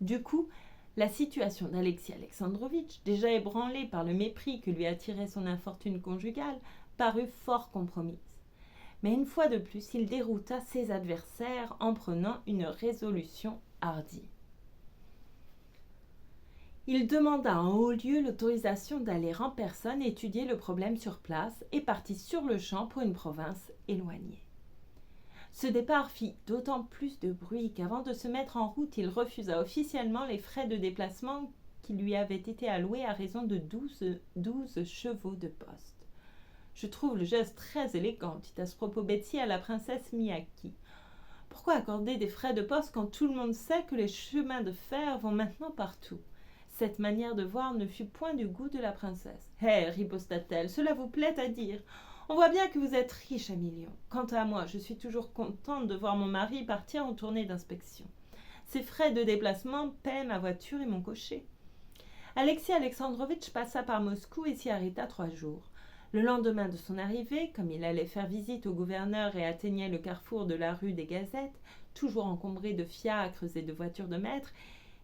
A: Du coup, la situation d'Alexis Alexandrovitch, déjà ébranlée par le mépris que lui attirait son infortune conjugale, parut fort compromise. Mais une fois de plus, il dérouta ses adversaires en prenant une résolution hardie. Il demanda en haut lieu l'autorisation d'aller en personne étudier le problème sur place et partit sur le champ pour une province éloignée. Ce départ fit d'autant plus de bruit qu'avant de se mettre en route, il refusa officiellement les frais de déplacement qui lui avaient été alloués à raison de 12 chevaux de poste. « Je trouve le geste très élégant, dit à ce propos Betsy à la princesse Miyaki. Pourquoi accorder des frais de poste quand tout le monde sait que les chemins de fer vont maintenant partout ?» Cette manière de voir ne fut point du goût de la princesse. « Hé, riposta-t-elle, cela vous plaît à dire ? On voit bien que vous êtes riche à millions. Quant à moi, je suis toujours contente de voir mon mari partir en tournée d'inspection. Ces frais de déplacement paient ma voiture et mon cocher. » Alexis Alexandrovitch passa par Moscou et s'y arrêta 3 jours. Le lendemain de son arrivée, comme il allait faire visite au gouverneur et atteignait le carrefour de la rue des Gazettes, toujours encombré de fiacres et de voitures de maître,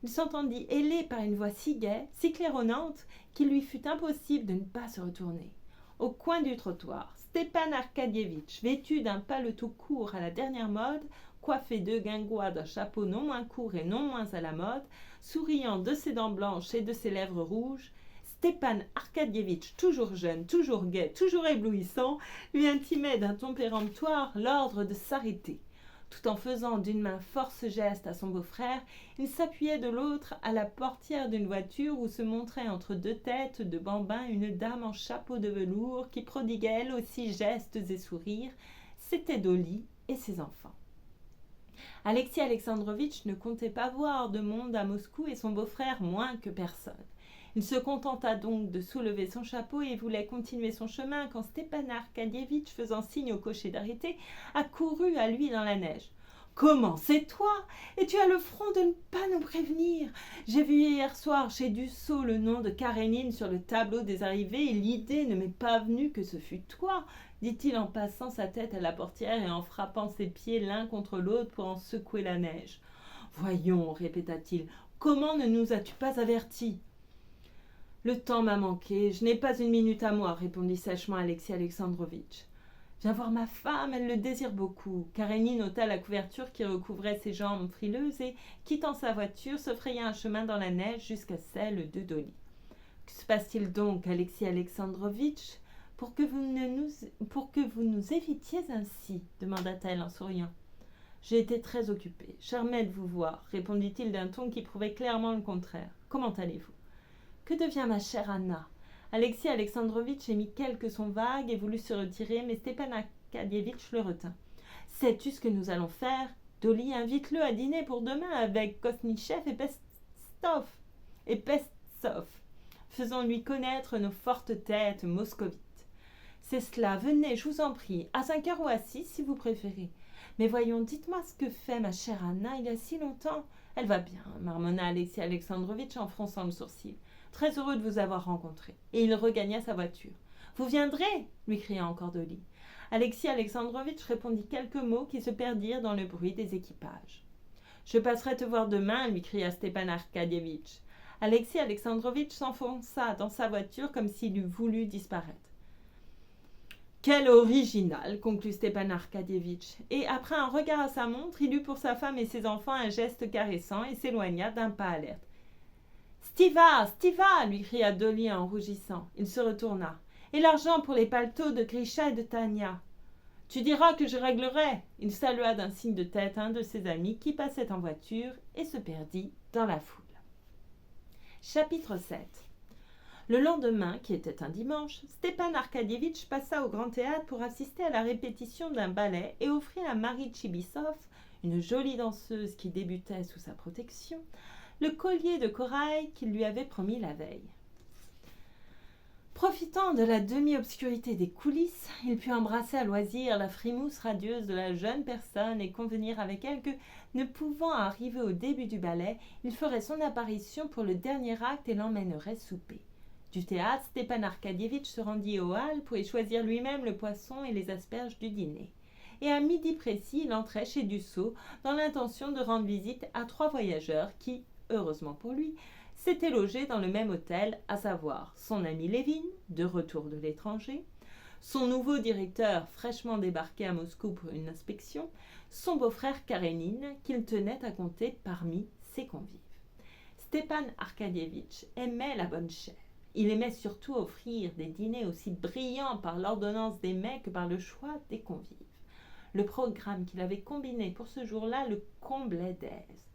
A: il s'entendit héler par une voix si gaie, si claironnante, qu'il lui fut impossible de ne pas se retourner. Au coin du trottoir, Stepan Arcadievitch, vêtu d'un paletot court à la dernière mode, coiffé de guingois d'un chapeau non moins court et non moins à la mode, souriant de ses dents blanches et de ses lèvres rouges, Stepan Arcadievitch, toujours jeune, toujours gai, toujours éblouissant, lui intimait d'un ton péremptoire l'ordre de s'arrêter. Tout en faisant d'une main force geste à son beau-frère, il s'appuyait de l'autre à la portière d'une voiture où se montrait entre 2 têtes de bambins une dame en chapeau de velours qui prodiguait elle aussi gestes et sourires. C'était Dolly et ses enfants. Alexis Alexandrovitch ne comptait pas voir de monde à Moscou et son beau-frère moins que personne. Il se contenta donc de soulever son chapeau et voulait continuer son chemin quand Stepan Arcadievitch, faisant signe au cocher d'arrêter, accourut à lui dans la neige. « Comment, c'est toi? Et tu as le front de ne pas nous prévenir. J'ai vu hier soir chez Dussault le nom de Karénine sur le tableau des arrivées et l'idée ne m'est pas venue que ce fût toi, dit-il en passant sa tête à la portière et en frappant ses pieds l'un contre l'autre pour en secouer la neige. Voyons, répéta-t-il, comment ne nous as-tu pas avertis? Le temps m'a manqué, je n'ai pas une minute à moi, répondit sèchement Alexis Alexandrovitch. Viens voir ma femme, elle le désire beaucoup. Karénine ôta la couverture qui recouvrait ses jambes frileuses et, quittant sa voiture, se fraya un chemin dans la neige jusqu'à celle de Dolly. Que se passe-t-il donc, Alexis Alexandrovitch, pour que vous nous évitiez ainsi demanda-t-elle en souriant. J'ai été très occupée. Charmée de vous voir, répondit-il d'un ton qui prouvait clairement le contraire. Comment allez-vous? Que devient ma chère Anna? Alexis Alexandrovitch émit quelques sons vagues et voulut se retirer, mais Stepan Arcadievitch le retint. Sais-tu ce que nous allons faire? Dolly, invite-le à dîner pour demain avec Kosnichev et Pestsov. Faisons-lui connaître nos fortes têtes moscovites. C'est cela, venez, je vous en prie, à 5 heures ou à 6 si vous préférez. Mais voyons, dites-moi ce que fait ma chère Anna il y a si longtemps. Elle va bien, marmonna Alexis Alexandrovitch en fronçant le sourcil. Très heureux de vous avoir rencontré. Et il regagna sa voiture. Vous viendrez, lui cria encore Dolly. Alexis Alexandrovitch répondit quelques mots qui se perdirent dans le bruit des équipages. Je passerai te voir demain, lui cria Stepan Arcadievitch. Alexis Alexandrovitch s'enfonça dans sa voiture comme s'il eût voulu disparaître. Quel original, conclut Stepan Arcadievitch, et après un regard à sa montre, il eut pour sa femme et ses enfants un geste caressant et s'éloigna d'un pas alerte. Stiva, Stiva, lui cria Dolly en rougissant. Il se retourna. Et l'argent pour les paletots de Grisha et de Tania? Tu diras que je réglerai. Il salua d'un signe de tête un de ses amis qui passait en voiture et se perdit dans la foule. Chapitre 7. Le lendemain, qui était un dimanche, Stepan Arcadievitch passa au Grand Théâtre pour assister à la répétition d'un ballet et offrit à Marie Tchibissov, une jolie danseuse qui débutait sous sa protection, le collier de corail qu'il lui avait promis la veille. « Profitant de la demi-obscurité des coulisses, il put embrasser à loisir la frimousse radieuse de la jeune personne et convenir avec elle que, ne pouvant arriver au début du ballet, il ferait son apparition pour le dernier acte et l'emmènerait souper. Du théâtre, Stepan Arkadievitch se rendit aux Halles pour y choisir lui-même le poisson et les asperges du dîner. Et à midi précis, il entrait chez Dussault dans l'intention de rendre visite à 3 voyageurs qui, heureusement pour lui, s'étaient logés dans le même hôtel, à savoir son ami Lévin, de retour de l'étranger, son nouveau directeur fraîchement débarqué à Moscou pour une inspection, son beau-frère Karénine, qu'il tenait à compter parmi ses convives. Stepan Arkadievitch aimait la bonne chère. Il aimait surtout offrir des dîners aussi brillants par l'ordonnance des mets que par le choix des convives. Le programme qu'il avait combiné pour ce jour-là le comblait d'aise.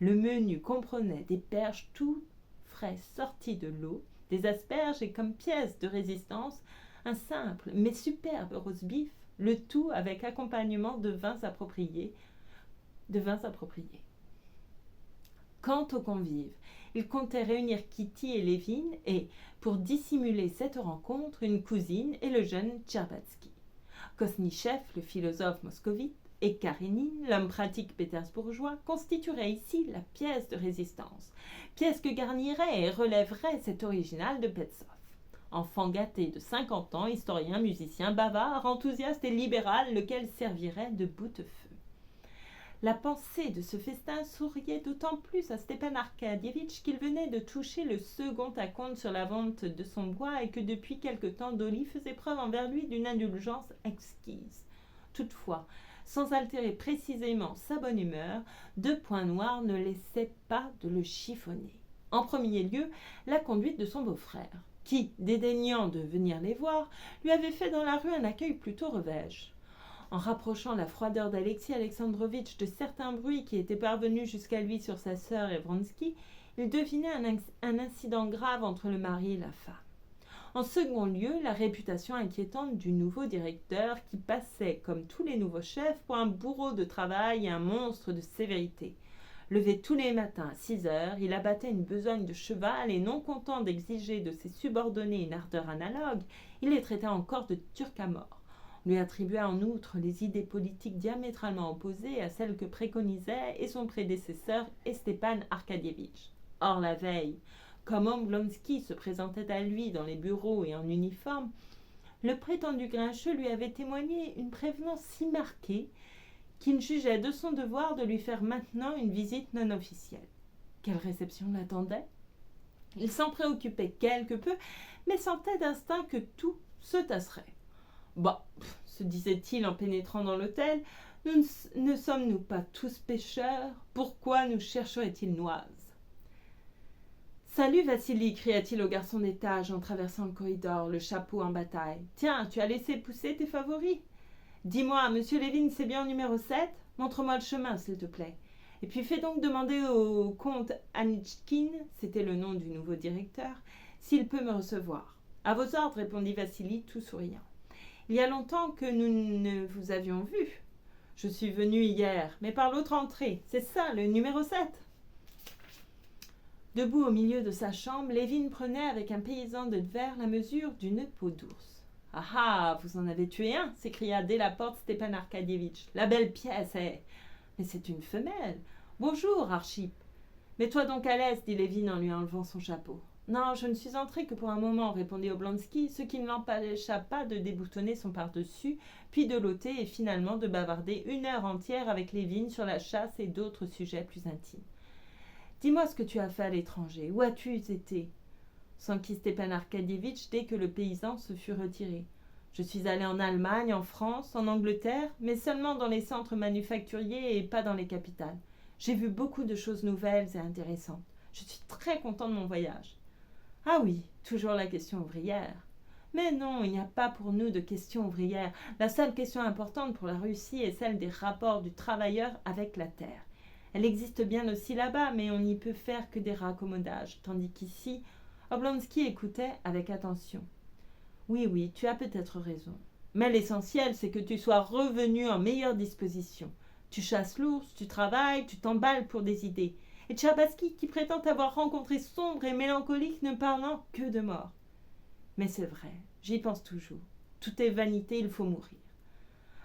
A: Le menu comprenait des perches tout frais sorties de l'eau, des asperges et comme pièce de résistance, un simple mais superbe roast-beef, le tout avec accompagnement de vins appropriés. Quant aux convives, il comptait réunir Kitty et Lévin et, pour dissimuler cette rencontre, une cousine et le jeune Tcherbatsky. Kosnichev, le philosophe moscovite, et Karénine, l'homme pratique pétersbourgeois, constitueraient ici la pièce de résistance, pièce que garnirait et relèverait cet original de Petsov. Enfant gâté de 50 ans, historien, musicien, bavard, enthousiaste et libéral, lequel servirait de boutefeu. La pensée de ce festin souriait d'autant plus à Stepan Arkadievitch qu'il venait de toucher le second acompte sur la vente de son bois et que depuis quelque temps Dolly faisait preuve envers lui d'une indulgence exquise. Toutefois, sans altérer précisément sa bonne humeur, 2 points noirs ne laissaient pas de le chiffonner. En premier lieu, la conduite de son beau-frère, qui, dédaignant de venir les voir, lui avait fait dans la rue un accueil plutôt revêche. En rapprochant la froideur d'Alexis Alexandrovitch de certains bruits qui étaient parvenus jusqu'à lui sur sa sœur et Vronsky, il devinait un incident grave entre le mari et la femme. En second lieu, la réputation inquiétante du nouveau directeur qui passait, comme tous les nouveaux chefs, pour un bourreau de travail et un monstre de sévérité. Levé tous les matins à 6 heures, il abattait une besogne de cheval et non content d'exiger de ses subordonnés une ardeur analogue, il les traitait encore de turcs à mort. On lui attribuait en outre les idées politiques diamétralement opposées à celles que préconisait et son prédécesseur Stepan Arkadievitch. Or la veille, comme Oblonsky se présentait à lui dans les bureaux et en uniforme, le prétendu grincheux lui avait témoigné une prévenance si marquée qu'il jugeait de son devoir de lui faire maintenant une visite non officielle. Quelle réception l'attendait ? Il s'en préoccupait quelque peu, mais sentait d'instinct que tout se tasserait. « Bah, se disait-il en pénétrant dans l'hôtel, ne sommes-nous pas tous pêcheurs ? Pourquoi nous chercherait-il Noise ?» « Salut, Vassili !» cria-t-il au garçon d'étage en traversant le corridor, le chapeau en bataille. « Tiens, tu as laissé pousser tes favoris ? Dis-moi, monsieur Lévin, c'est bien au numéro 7 ? Montre-moi le chemin, s'il te plaît. Et puis fais donc demander au comte Anichkin, c'était le nom du nouveau directeur, s'il peut me recevoir. »« À vos ordres, répondit Vassili, tout souriant. Il y a longtemps que nous ne vous avions vu. Je suis venu hier, mais par l'autre entrée. C'est ça, le numéro 7. » Debout au milieu de sa chambre, Lévin prenait avec un paysan de Tver la mesure d'une peau d'ours. « Ah ah, vous en avez tué un !» s'écria dès la porte Stepan Arkadievitch. « La belle pièce est... Mais c'est une femelle. Bonjour, Archip. Mets-toi donc à l'aise, dit Lévin en lui enlevant son chapeau. Non, je ne suis entré que pour un moment, répondit Oblonsky, ce qui ne l'empêcha pas de déboutonner son pardessus, puis de l'ôter et finalement de bavarder 1 heure entière avec Lévin sur la chasse et d'autres sujets plus intimes. Dis-moi ce que tu as fait à l'étranger. Où as-tu été ? S'enquit Stepan Arkadievitch dès que le paysan se fut retiré. Je suis allé en Allemagne, en France, en Angleterre, mais seulement dans les centres manufacturiers et pas dans les capitales. J'ai vu beaucoup de choses nouvelles et intéressantes. Je suis très content de mon voyage. Ah oui, toujours la question ouvrière. Mais non, il n'y a pas pour nous de question ouvrière. La seule question importante pour la Russie est celle des rapports du travailleur avec la terre. Elle existe bien aussi là-bas, mais on n'y peut faire que des raccommodages, tandis qu'ici, Oblonsky écoutait avec attention. Oui, tu as peut-être raison. Mais l'essentiel, c'est que tu sois revenu en meilleure disposition. Tu chasses l'ours, tu travailles, tu t'emballes pour des idées. Et Tcherbatsky, qui prétend avoir rencontré sombre et mélancolique, ne parlant que de mort. Mais c'est vrai, j'y pense toujours. Tout est vanité, il faut mourir.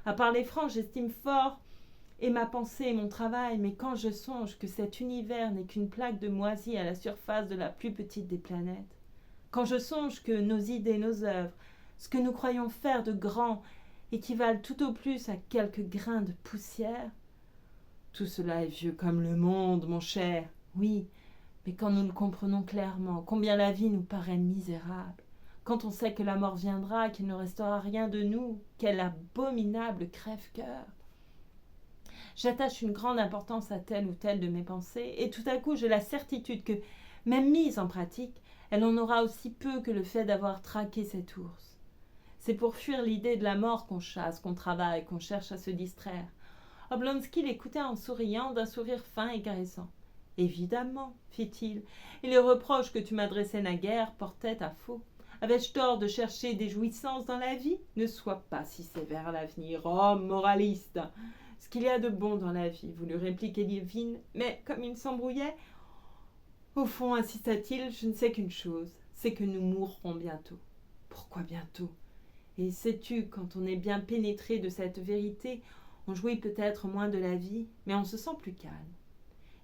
A: À parler franc, j'estime fort et ma pensée et mon travail, mais quand je songe que cet univers n'est qu'une plaque de moisie à la surface de la plus petite des planètes, quand je songe que nos idées, nos œuvres, ce que nous croyons faire de grand, équivalent tout au plus à quelques grains de poussière, tout cela est vieux comme le monde, mon cher, oui, mais quand nous le comprenons clairement, combien la vie nous paraît misérable, quand on sait que la mort viendra, qu'il ne restera rien de nous, quel abominable crève-cœur. J'attache une grande importance à telle ou telle de mes pensées, et tout à coup j'ai la certitude que, même mise en pratique, elle en aura aussi peu que le fait d'avoir traqué cet ours. C'est pour fuir l'idée de la mort qu'on chasse, qu'on travaille, qu'on cherche à se distraire. Oblonsky l'écoutait en souriant d'un sourire fin et caressant. « Évidemment, fit-il, et les reproches que tu m'adressais naguère portaient à faux. Avais-je tort de chercher des jouissances dans la vie? Ne sois pas si sévère à l'avenir, homme moraliste. Ce qu'il y a de bon dans la vie, voulut répliquer Lévin, mais comme il s'embrouillait, au fond, insista-t-il, je ne sais qu'une chose, c'est que nous mourrons bientôt. Pourquoi bientôt? Et sais-tu, quand on est bien pénétré de cette vérité, on jouit peut-être moins de la vie, mais on se sent plus calme.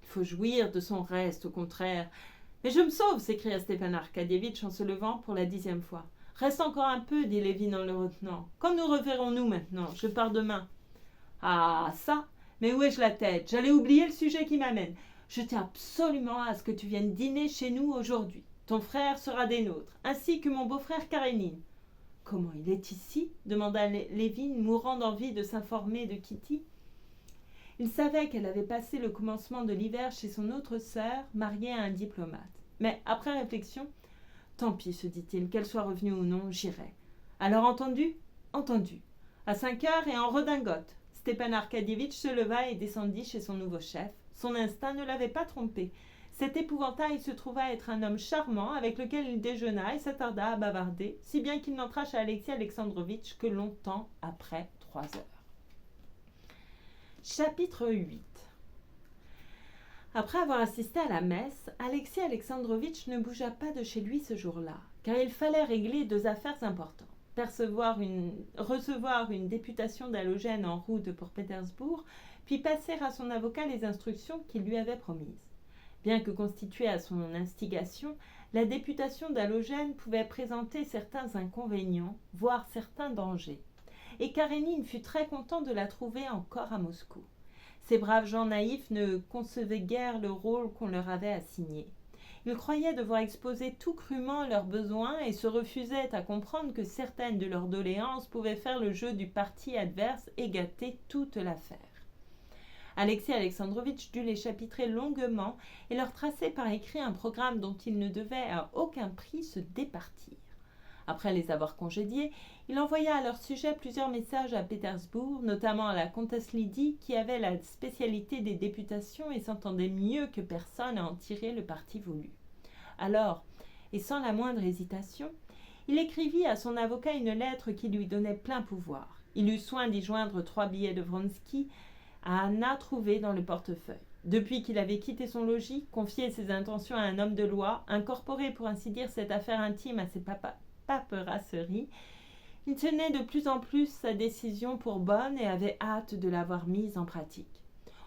A: Il faut jouir de son reste, au contraire. Mais je me sauve, s'écria Stepan Arkadievitch en se levant pour la 10e fois. Reste encore un peu, dit Lévin en le retenant. Quand nous reverrons-nous maintenant? Je pars demain. Ah, ça! Mais où ai-je la tête? J'allais oublier le sujet qui m'amène. Je tiens absolument à ce que tu viennes dîner chez nous aujourd'hui. Ton frère sera des nôtres, ainsi que mon beau-frère Karénine. Comment, il est ici? Demanda Lévin, mourant d'envie de s'informer de Kitty. Il savait qu'elle avait passé le commencement de l'hiver chez son autre sœur, mariée à un diplomate. Mais après réflexion, tant pis, se dit-il, qu'elle soit revenue ou non, j'irai. Alors entendu? Entendu. À 5 heures et en redingote. Stepan Arkadievitch se leva et descendit chez son nouveau chef. Son instinct ne l'avait pas trompé. Cet épouvantail se trouva être un homme charmant avec lequel il déjeuna et s'attarda à bavarder, si bien qu'il n'entra chez Alexis Alexandrovitch que longtemps après 3 heures. Chapitre 8. Après avoir assisté à la messe, Alexis Alexandrovitch ne bougea pas de chez lui ce jour-là, car il fallait régler 2 affaires importantes. Recevoir une députation d'halogènes en route pour Pétersbourg, puis passer à son avocat les instructions qu'il lui avait promises. Bien que constituée à son instigation, la députation d'halogènes pouvait présenter certains inconvénients, voire certains dangers. Et Karénine fut très content de la trouver encore à Moscou. Ces braves gens naïfs ne concevaient guère le rôle qu'on leur avait assigné. Ils croyaient devoir exposer tout crûment leurs besoins et se refusaient à comprendre que certaines de leurs doléances pouvaient faire le jeu du parti adverse et gâter toute l'affaire. Alexis Alexandrovitch dut les chapitrer longuement et leur tracer par écrit un programme dont ils ne devaient à aucun prix se départir. Après les avoir congédiés, il envoya à leur sujet plusieurs messages à Pétersbourg, notamment à la comtesse Lydie, qui avait la spécialité des députations et s'entendait mieux que personne à en tirer le parti voulu. Alors, et sans la moindre hésitation, il écrivit à son avocat une lettre qui lui donnait plein pouvoir. Il eut soin d'y joindre 3 billets de Vronsky à Anna trouvés dans le portefeuille. Depuis qu'il avait quitté son logis, confié ses intentions à un homme de loi, incorporé pour ainsi dire cette affaire intime à ses paperasseries, il tenait de plus en plus sa décision pour bonne et avait hâte de l'avoir mise en pratique.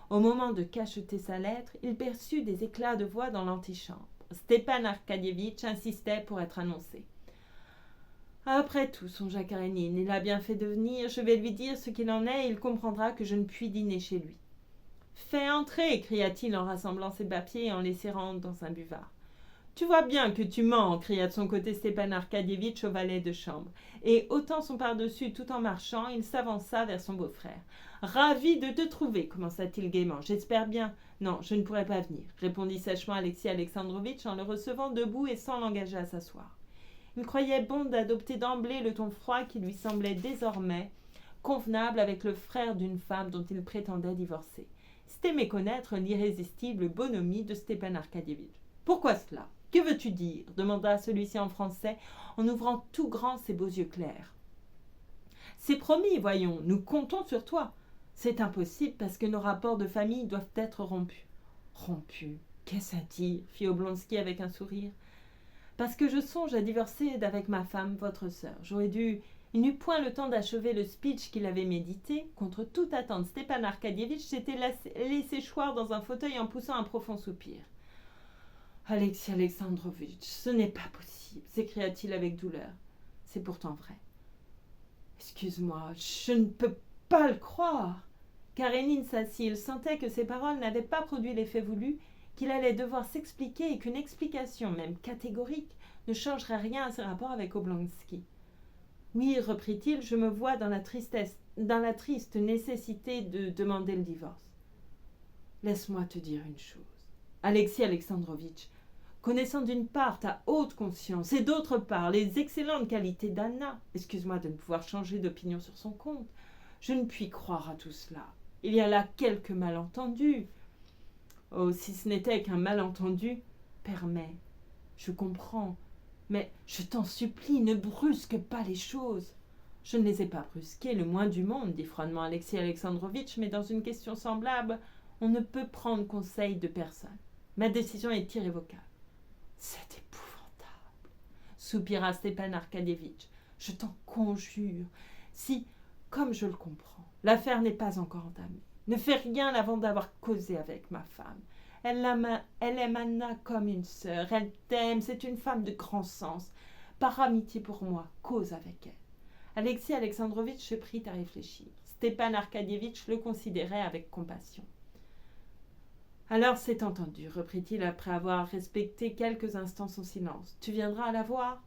A: Au moment de cacheter sa lettre, il perçut des éclats de voix dans l'antichambre. Stepan Arkadievitch insistait pour être annoncé. Après tout, songea Karénine, il a bien fait de venir, je vais lui dire ce qu'il en est et il comprendra que je ne puis dîner chez lui. Fais entrer, cria-t-il en rassemblant ses papiers et en les serrant dans un buvard. Tu vois bien que tu mens, cria de son côté Stepan Arkadievitch au valet de chambre. Et ôtant son pardessus tout en marchant, il s'avança vers son beau-frère. Ravi de te trouver, commença-t-il gaiement. J'espère bien. Non, je ne pourrai pas venir, répondit sèchement Alexis Alexandrovitch en le recevant debout et sans l'engager à s'asseoir. Il croyait bon d'adopter d'emblée le ton froid qui lui semblait désormais convenable avec le frère d'une femme dont il prétendait divorcer. C'était méconnaître l'irrésistible bonhomie de Stepan Arkadievitch. « Pourquoi cela? Que veux-tu dire » demanda celui-ci en français en ouvrant tout grand ses beaux yeux clairs. « C'est promis, voyons, nous comptons sur toi. C'est impossible parce que nos rapports de famille doivent être rompus. » « Rompus? Qu'est-ce à dire » fit Oblonsky avec un sourire. Parce que je songe à divorcer d'avec ma femme, votre sœur. J'aurais dû... Il n'eut point le temps d'achever le speech qu'il avait médité. Contre toute attente, Stepan Arkadievitch s'était laissé choir dans un fauteuil en poussant un profond soupir. « Alexis Alexandrovitch, ce n'est pas possible, s'écria-t-il avec douleur. C'est pourtant vrai. Excuse-moi, je ne peux pas le croire. » Karénine s'assit. Il sentait que ses paroles n'avaient pas produit l'effet voulu, qu'il allait devoir s'expliquer et qu'une explication, même catégorique, ne changerait rien à ses rapports avec Oblonsky. « Oui, reprit-il, je me vois dans la triste nécessité de demander le divorce. Laisse-moi te dire une chose. Alexis Alexandrovitch, connaissant d'une part ta haute conscience et d'autre part les excellentes qualités d'Anna, excuse-moi de ne pouvoir changer d'opinion sur son compte, je ne puis croire à tout cela. Il y a là quelque malentendu. Oh, si ce n'était qu'un malentendu, permets, je comprends, mais je t'en supplie, ne brusque pas les choses. Je ne les ai pas brusquées, le moins du monde, dit froidement Alexis Alexandrovitch, mais dans une question semblable, on ne peut prendre conseil de personne. Ma décision est irrévocable. C'est épouvantable, soupira Stepan Arkadievitch. Je t'en conjure, si, comme je le comprends, l'affaire n'est pas encore entamée, ne fais rien avant d'avoir causé avec ma femme. Elle aime Anna comme une sœur, elle t'aime, c'est une femme de grand sens. Par amitié pour moi, cause avec elle. Alexis Alexandrovitch se prit à réfléchir. Stepan Arkadievitch le considérait avec compassion. Alors c'est entendu, reprit-il après avoir respecté quelques instants son silence. Tu viendras la voir ?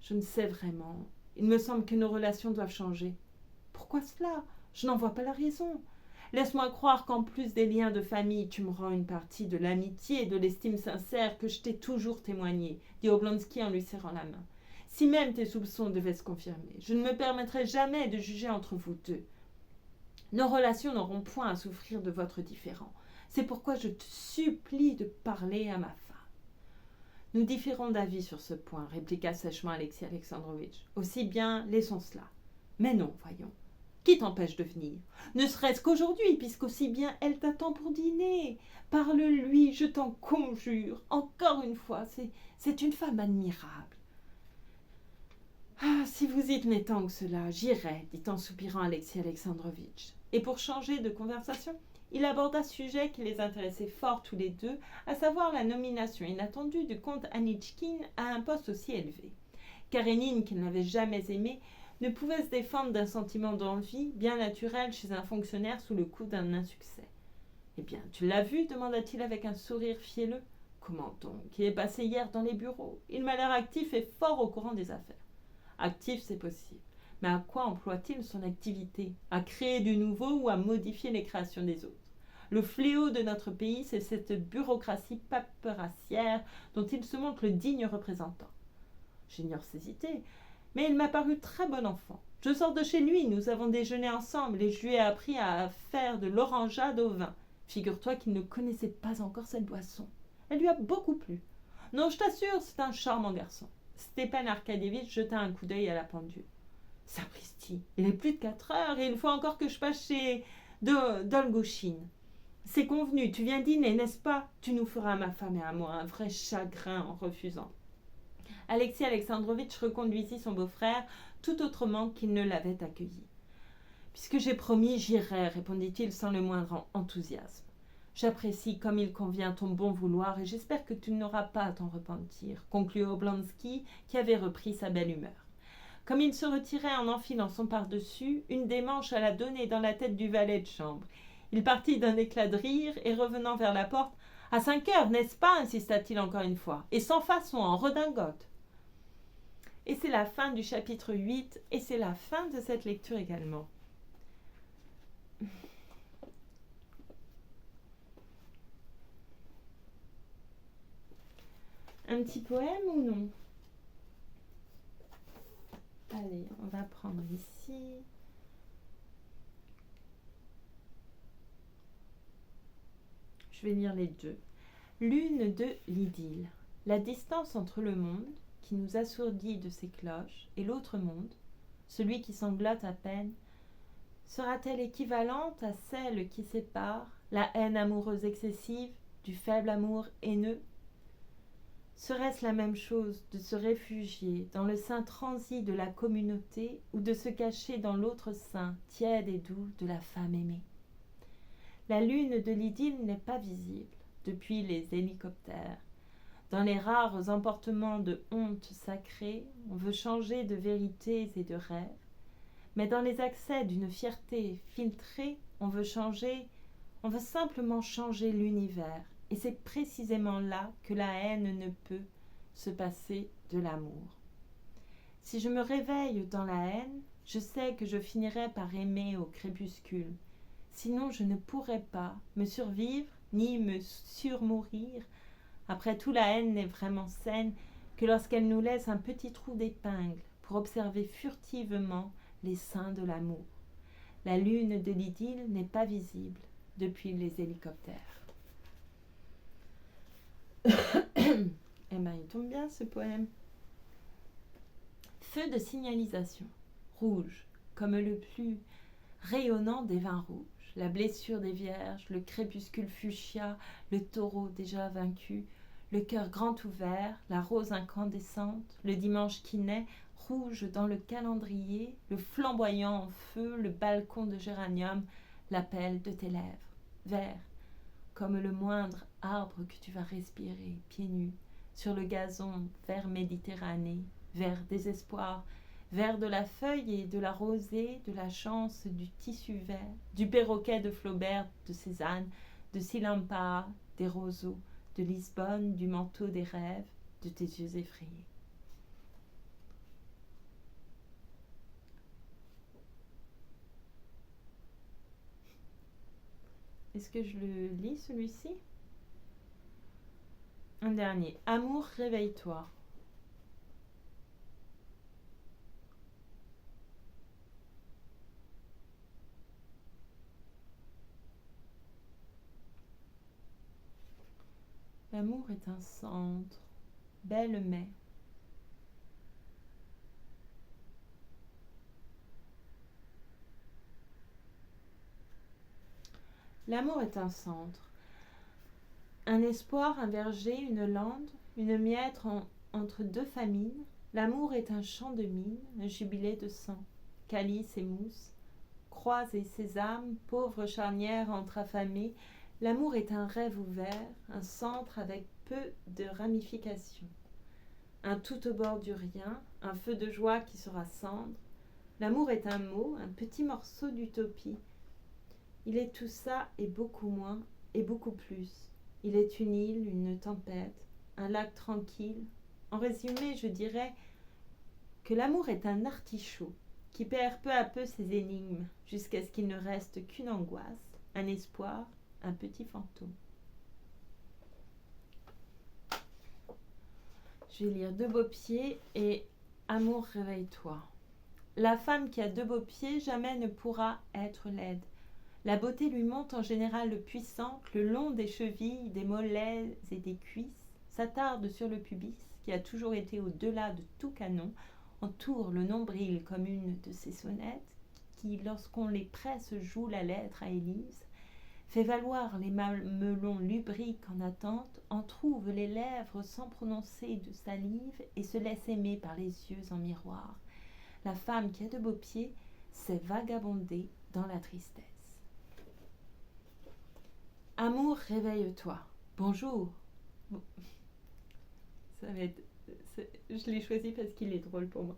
A: Je ne sais vraiment. Il me semble que nos relations doivent changer. Pourquoi cela ? Je n'en vois pas la raison. Laisse-moi croire qu'en plus des liens de famille, tu me rends une partie de l'amitié et de l'estime sincère que je t'ai toujours témoignée, dit Oblonsky en lui serrant la main. Si même tes soupçons devaient se confirmer, je ne me permettrai jamais de juger entre vous deux. Nos relations n'auront point à souffrir de votre différend. C'est pourquoi je te supplie de parler à ma femme. Nous différons d'avis sur ce point, répliqua sèchement Alexis Alexandrovitch. Aussi bien, laissons cela. Mais non, voyons. Qui t'empêche de venir ? Ne serait-ce qu'aujourd'hui, puisqu'aussi bien elle t'attend pour dîner. Parle-lui, je t'en conjure. Encore une fois, c'est une femme admirable. Ah, si vous y tenez tant que cela, j'irai, dit en soupirant Alexis Alexandrovitch. Et pour changer de conversation, il aborda ce sujet qui les intéressait fort tous les deux, à savoir la nomination inattendue du comte Anichkin à un poste aussi élevé. Karénine, qu'il n'avait jamais aimé, ne pouvait se défendre d'un sentiment d'envie bien naturel chez un fonctionnaire sous le coup d'un insuccès. « Eh bien, tu l'as vu ?» demanda-t-il avec un sourire fielleux. « Comment donc ? Il est passé hier dans les bureaux. Il m'a l'air actif et fort au courant des affaires. » Actif, c'est possible. Mais à quoi emploie-t-il son activité ? À créer du nouveau ou à modifier les créations des autres ? Le fléau de notre pays, c'est cette bureaucratie paperassière dont il se montre le digne représentant. J'ignore ses idées, mais il m'a paru très bon enfant. Je sors de chez lui, nous avons déjeuné ensemble et je lui ai appris à faire de l'orangeade au vin. Figure-toi qu'il ne connaissait pas encore cette boisson. Elle lui a beaucoup plu. Non, je t'assure, c'est un charmant garçon. Stepan Arkadievitch jeta un coup d'œil à la pendule. Sapristi, il est plus de 4 heures et il faut encore que je passe chez Dolgouchine. C'est convenu, tu viens dîner, n'est-ce pas ? Tu nous feras, ma femme et à moi, un vrai chagrin en refusant. Alexis Alexandrovitch reconduisit son beau-frère tout autrement qu'il ne l'avait accueilli. Puisque j'ai promis, j'irai, répondit-il sans le moindre enthousiasme. J'apprécie comme il convient ton bon vouloir et j'espère que tu n'auras pas à t'en repentir, conclut Oblonsky, qui avait repris sa belle humeur. Comme il se retirait en enfilant son pardessus, une des manches alla donner dans la tête du valet de chambre. Il partit d'un éclat de rire et revenant vers la porte, « À 5 heures, n'est-ce pas ?» insista-t-il encore une fois, « et sans façon, en redingote. » Et c'est la fin du chapitre 8, et c'est la fin de cette lecture également. Un petit poème ou non ? Allez, on va prendre ici. Je vais lire les deux. L'une de l'idylle. La distance entre le monde, qui nous assourdit de ses cloches, et l'autre monde, celui qui sanglote à peine, sera-t-elle équivalente à celle qui sépare la haine amoureuse excessive du faible amour haineux ? Serait-ce la même chose de se réfugier dans le sein transi de la communauté ou de se cacher dans l'autre sein tiède et doux de la femme aimée? La lune de l'idylle n'est pas visible depuis les hélicoptères. Dans les rares emportements de honte sacrée, on veut changer de vérités et de rêves. Mais dans les accès d'une fierté filtrée, on veut simplement changer l'univers. Et c'est précisément là que la haine ne peut se passer de l'amour. Si je me réveille dans la haine, je sais que je finirai par aimer au crépuscule. Sinon, je ne pourrais pas me survivre ni me surmourir. Après tout, la haine n'est vraiment saine que lorsqu'elle nous laisse un petit trou d'épingle pour observer furtivement les seins de l'amour. La lune de l'idylle n'est pas visible depuis les hélicoptères. Eh ben, il tombe bien ce poème. Feu de signalisation, rouge, comme le plus rayonnant des vins rouges, la blessure des vierges, le crépuscule fuchsia, le taureau déjà vaincu, le cœur grand ouvert, la rose incandescente, le dimanche qui naît, rouge dans le calendrier, le flamboyant en feu, le balcon de géranium, l'appel de tes lèvres, vert, comme le moindre arbre que tu vas respirer, pieds nus, sur le gazon, vert Méditerranée, vert désespoir, vert de la feuille et de la rosée, de la chance, du tissu vert, du perroquet de Flaubert, de Cézanne, de Silampa, des roseaux, de Lisbonne, du manteau des rêves, de tes yeux effrayés. Est-ce que je le lis celui-ci? Un dernier. Amour, réveille-toi. L'amour est un centre, belle mai. L'amour est un centre, un espoir, un verger, une lande, une miette entre deux famines. L'amour est un champ de mine, un jubilé de sang, calice et mousse, croix et sésame, pauvre charnière entre affamés. L'amour est un rêve ouvert, un centre avec peu de ramifications. Un tout au bord du rien, un feu de joie qui sera cendre. L'amour est un mot, un petit morceau d'utopie. Il est tout ça et beaucoup moins, et beaucoup plus. Il est une île, une tempête, un lac tranquille. En résumé, je dirais que l'amour est un artichaut qui perd peu à peu ses énigmes jusqu'à ce qu'il ne reste qu'une angoisse, un espoir, un petit fantôme. Je vais lire Deux beaux pieds et Amour, réveille-toi. La femme qui a deux beaux pieds jamais ne pourra être laide. La beauté lui monte en général puissante, le long des chevilles, des mollets et des cuisses, s'attarde sur le pubis, qui a toujours été au-delà de tout canon, entoure le nombril comme une de ces sonnettes, qui, lorsqu'on les presse, joue la lettre à Élise, fait valoir les mamelons lubriques en attente, entrouve les lèvres sans prononcer de salive et se laisse aimer par les yeux en miroir. La femme qui a de beaux pieds sait vagabonder dans la tristesse. Amour, réveille-toi. Bonjour. Ça va être... Je l'ai choisi parce qu'il est drôle pour moi.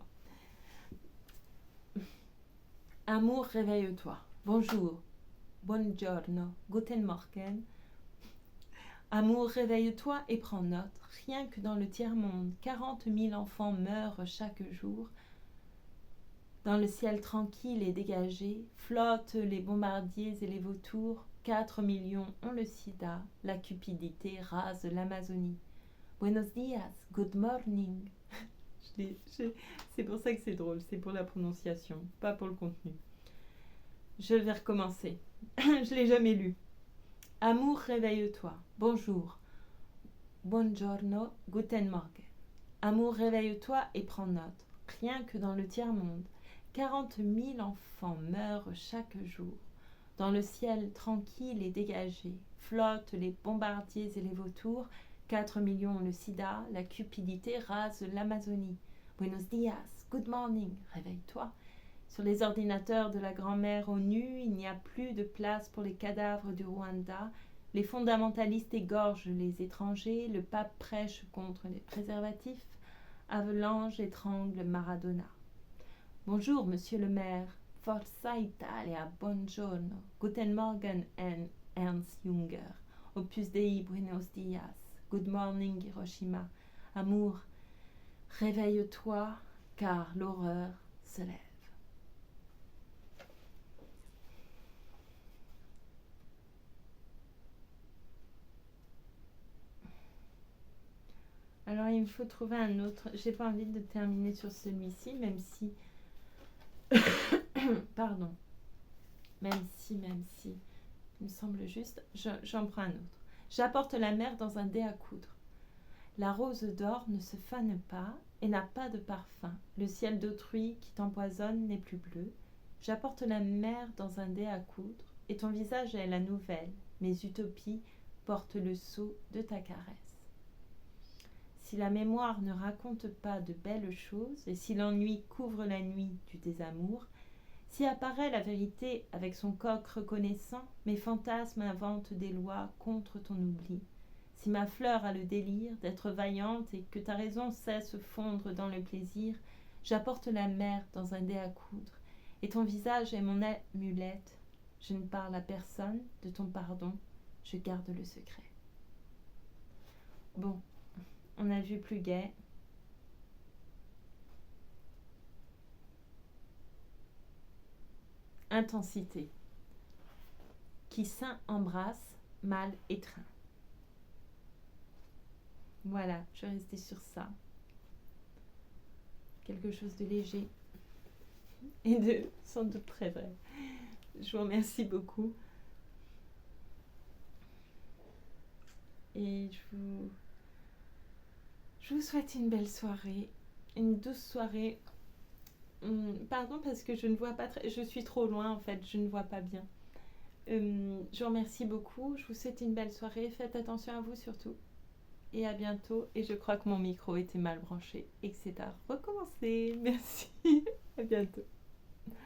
A: Amour, réveille-toi. Bonjour. Buongiorno. Guten Morgen. Amour, réveille-toi et prends note. Rien que dans le tiers-monde, 40 000 enfants meurent chaque jour. Dans le ciel tranquille et dégagé, flottent les bombardiers et les vautours. 4 millions ont le sida, la cupidité rase l'Amazonie. Buenos dias, good morning. C'est pour ça que c'est drôle, c'est pour la prononciation, pas pour le contenu. Je vais recommencer. Je l'ai jamais lu. Amour, réveille-toi. Bonjour. Buongiorno, guten Morgen. Amour, réveille-toi et prends note. Rien que dans le tiers-monde, 40 000 enfants meurent chaque jour. Dans le ciel tranquille et dégagé, flottent les bombardiers et les vautours. 4 millions ont le sida, la cupidité rase l'Amazonie. Buenos dias, good morning, réveille-toi. Sur les ordinateurs de la grand-mère ONU, il n'y a plus de place pour les cadavres du Rwanda. Les fondamentalistes égorgent les étrangers, le pape prêche contre les préservatifs. Avalanche étrangle Maradona. Bonjour, monsieur le maire. Forza Italia, buongiorno. Guten Morgen, Ernst Junger. Opus Dei, buenos dias. Good morning, Hiroshima. Amour, réveille-toi, car l'horreur se lève. Alors, il me faut trouver un autre. J'ai pas envie de terminer sur celui-ci, même si... Pardon. Même si, il me semble juste. J'en prends un autre. J'apporte la mer dans un dé à coudre. La rose d'or ne se fane pas et n'a pas de parfum. Le ciel d'autrui qui t'empoisonne n'est plus bleu. J'apporte la mer dans un dé à coudre et ton visage est la nouvelle. Mes utopies portent le sceau de ta caresse. Si la mémoire ne raconte pas de belles choses, et si l'ennui couvre la nuit du désamour, si apparaît la vérité avec son coq reconnaissant, mes fantasmes inventent des lois contre ton oubli. Si ma fleur a le délire d'être vaillante et que ta raison cesse fondre dans le plaisir, j'apporte la mer dans un dé à coudre, et ton visage est mon amulette. Je ne parle à personne de ton pardon, je garde le secret. Bon. On a vu plus gai. Intensité. Qui saint embrasse, mal étreint. Voilà, je vais rester sur ça. Quelque chose de léger et de sans doute très vrai. Je vous remercie beaucoup. Et je vous souhaite une belle soirée, une douce soirée. Pardon parce que je ne vois pas très... Je suis trop loin en fait, je ne vois pas bien. Je vous remercie beaucoup, je vous souhaite une belle soirée. Faites attention à vous surtout. Et à bientôt. Et je crois que mon micro était mal branché et que c'est à recommencer. Merci, à bientôt.